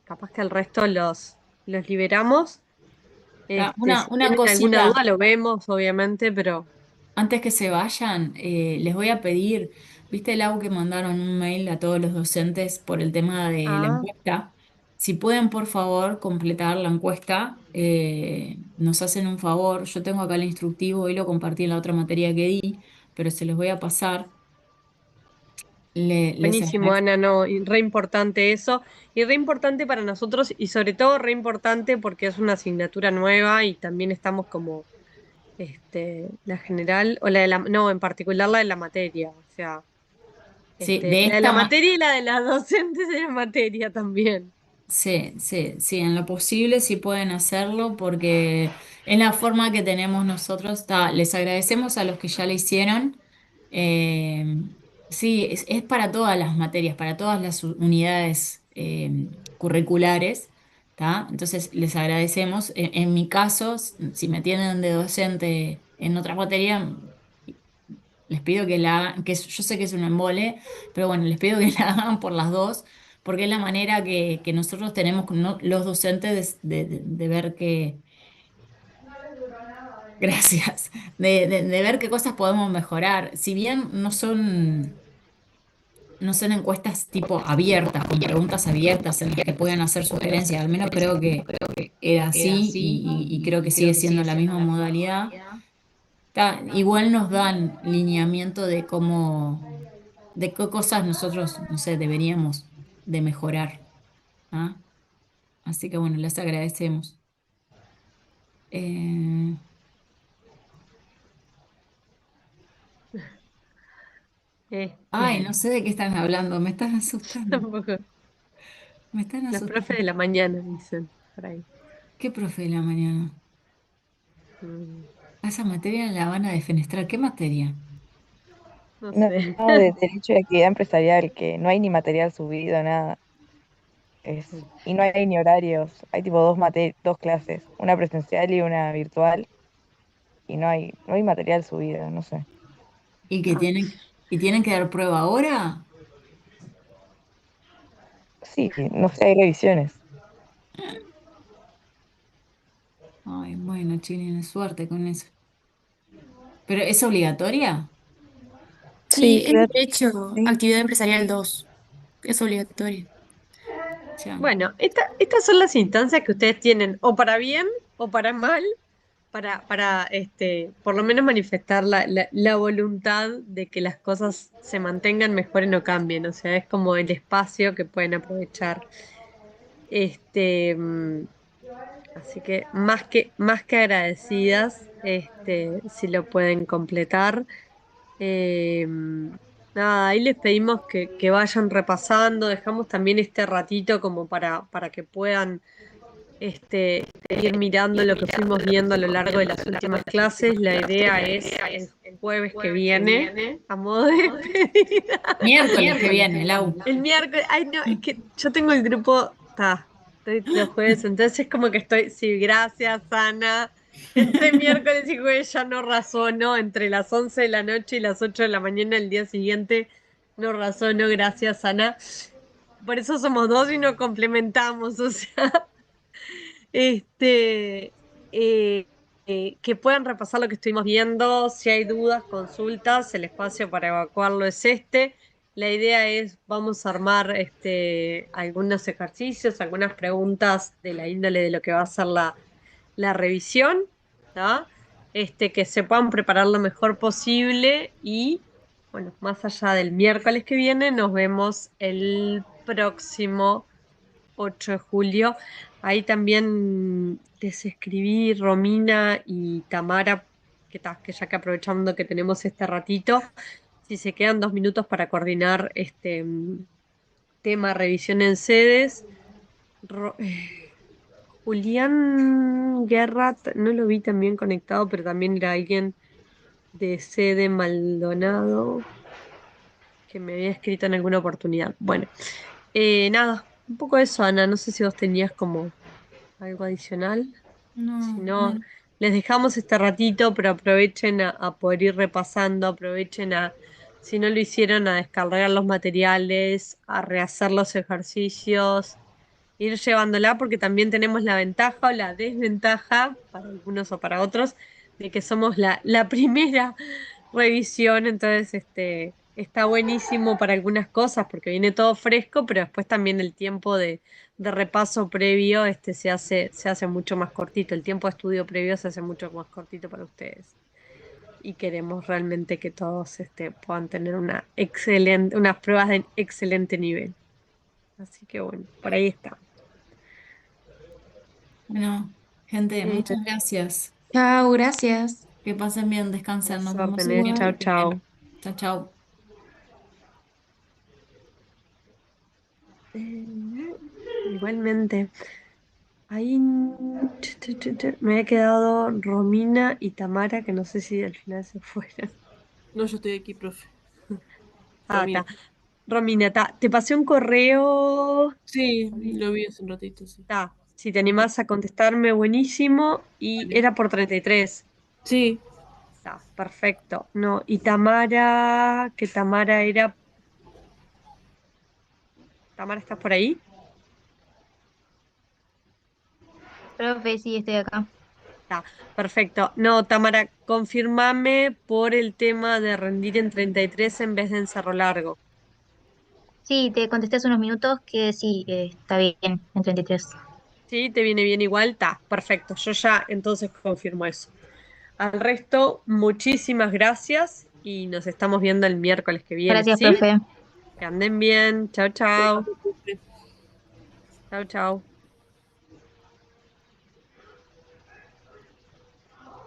capaz que el resto los liberamos. Si Una tienen alguna cosita. duda lo vemos, obviamente, pero Antes que se vayan, les voy a pedir, ¿viste el audio que mandaron un mail a todos los docentes por el tema de la ah, encuesta? Si pueden, por favor, completar la encuesta, nos hacen un favor. Yo tengo acá el instructivo, hoy lo compartí en la otra materia que di, pero se los voy a pasar. Les buenísimo, agradezco. Ana, no, y re importante eso, y re importante para nosotros, y sobre todo re importante porque es una asignatura nueva y también estamos como la general, o la de la, no, en particular la de la materia, o sea, Sí, de la de la esta, materia y la de las docentes de la materia también. sí, en lo posible sí pueden hacerlo porque es la forma que tenemos nosotros. Les agradecemos a los que ya lo hicieron. Eh, sí, es para todas las materias, para todas las unidades curriculares, ¿tá? Entonces les agradecemos. En mi caso, si me tienen de docente en otra materia, les pido que la hagan, yo sé que es un embole, pero bueno, les pido que la hagan por las dos, porque es la manera que nosotros tenemos los docentes de ver gracias, de ver qué cosas podemos mejorar. Si bien no son encuestas tipo abiertas, con preguntas abiertas en las que puedan hacer sugerencias, al menos creo que era así y creo que sigue siendo la misma modalidad. Igual nos dan lineamiento de de qué cosas nosotros, no sé, deberíamos de mejorar. ¿Ah? Así que bueno, les agradecemos. Eh, Ay, no Este, sé de qué están hablando, me están asustando, tampoco. me están Los profes asustando. de la mañana dicen por ahí. ¿Qué profe de la mañana? Mm, A esa materia la van a defenestrar. ¿Qué materia? no No, sé. no, de derecho de actividad empresarial, que no hay ni material subido, nada. Y no hay ni horarios. Hay tipo dos clases, una presencial y una virtual. y no hay material subido, no sé. ¿Y que Ah, tienen que dar prueba ahora? Sí, no sé, hay revisiones. Ay, bueno, Chile, suerte con eso. ¿Pero es obligatoria? Sí, Sí, es derecho, sí. actividad empresarial 2, es obligatorio. Ya. bueno, estas son las instancias que ustedes tienen, o para bien o para mal, para por lo menos manifestar la voluntad de que las cosas se mantengan, mejoren o cambien. O sea, es como el espacio que pueden aprovechar. Este, mm, Así que más que agradecidas, si lo pueden completar. Eh, Nada, ahí les pedimos que vayan repasando, dejamos también este ratito como para que puedan ir mirando lo que fuimos viendo a lo largo de las últimas clases. La idea es el jueves que viene, a modo de despedida. Miércoles que viene, Lau. El miércoles, ay no, es que yo tengo el grupo, estoy los jueves, entonces es como que estoy, sí, gracias, Ana. Entre miércoles y jueves ya no razono, entre las 11 de la noche y las 8 de la mañana del día siguiente no razono, gracias, Ana. Por eso somos dos y nos complementamos, o sea, este, eh, que puedan repasar lo que estuvimos viendo. Si hay dudas, consultas, el espacio para evacuarlo es este. La idea es, vamos a armar algunos ejercicios, algunas preguntas de la índole de lo que va a ser la revisión, ¿tá? Que se puedan preparar lo mejor posible y, bueno, más allá del miércoles que viene, nos vemos el próximo 8 de julio. Ahí también les escribí Romina y Tamara, que ya que aprovechando que tenemos este ratito, si se quedan 2 minutos para coordinar tema revisión en sedes. Julián Guerra, no lo vi también conectado, pero también era alguien de sede Maldonado que me había escrito en alguna oportunidad. Bueno, nada, un poco eso, Ana. No sé si vos tenías como algo adicional. Si No, no, no. les dejamos este ratito, pero aprovechen a poder ir repasando, aprovechen si no lo hicieron, a descargar los materiales, a rehacer los ejercicios, ir llevándola, porque también tenemos la ventaja o la desventaja, para algunos o para otros, de que somos la primera revisión, entonces está buenísimo para algunas cosas porque viene todo fresco, pero después también el tiempo de repaso previo se hace mucho más cortito, el tiempo de estudio previo se hace mucho más cortito para ustedes. Y queremos realmente que todos puedan tener unas pruebas de excelente nivel. Así que bueno, por ahí está. Bueno, gente, Eh, muchas gracias. Chao, gracias. Que pasen bien, descansen. las Nos vemos el órdenes, chao, miércoles Igual. que viene. chao. Chao, chao. Igualmente. Ahí me había quedado Romina y Tamara, que no sé si al final se fueron. No, yo estoy aquí, profe. Ah, Romina. está. Romina, te pasé un correo. Sí, lo vi hace un ratito, sí. Está. Si te animás a contestarme, buenísimo. Y Vale. era por 33. Sí, Está, perfecto. No, y Tamara, que Tamara era. ¿Tamara, estás por ahí? Profe, sí, estoy acá. Está, perfecto. No, Tamara, confirmame por el tema de rendir en 33 en vez de en Cerro Largo. Sí, te contesté hace unos minutos que sí, está bien, en 33. ¿Sí? ¿Te viene bien igual? Está, perfecto. Yo ya entonces confirmo eso. Al resto, muchísimas gracias y nos estamos viendo el miércoles que viene, Gracias, ¿sí? profe. Que anden bien. Chao, chao. profe. Chao, chao.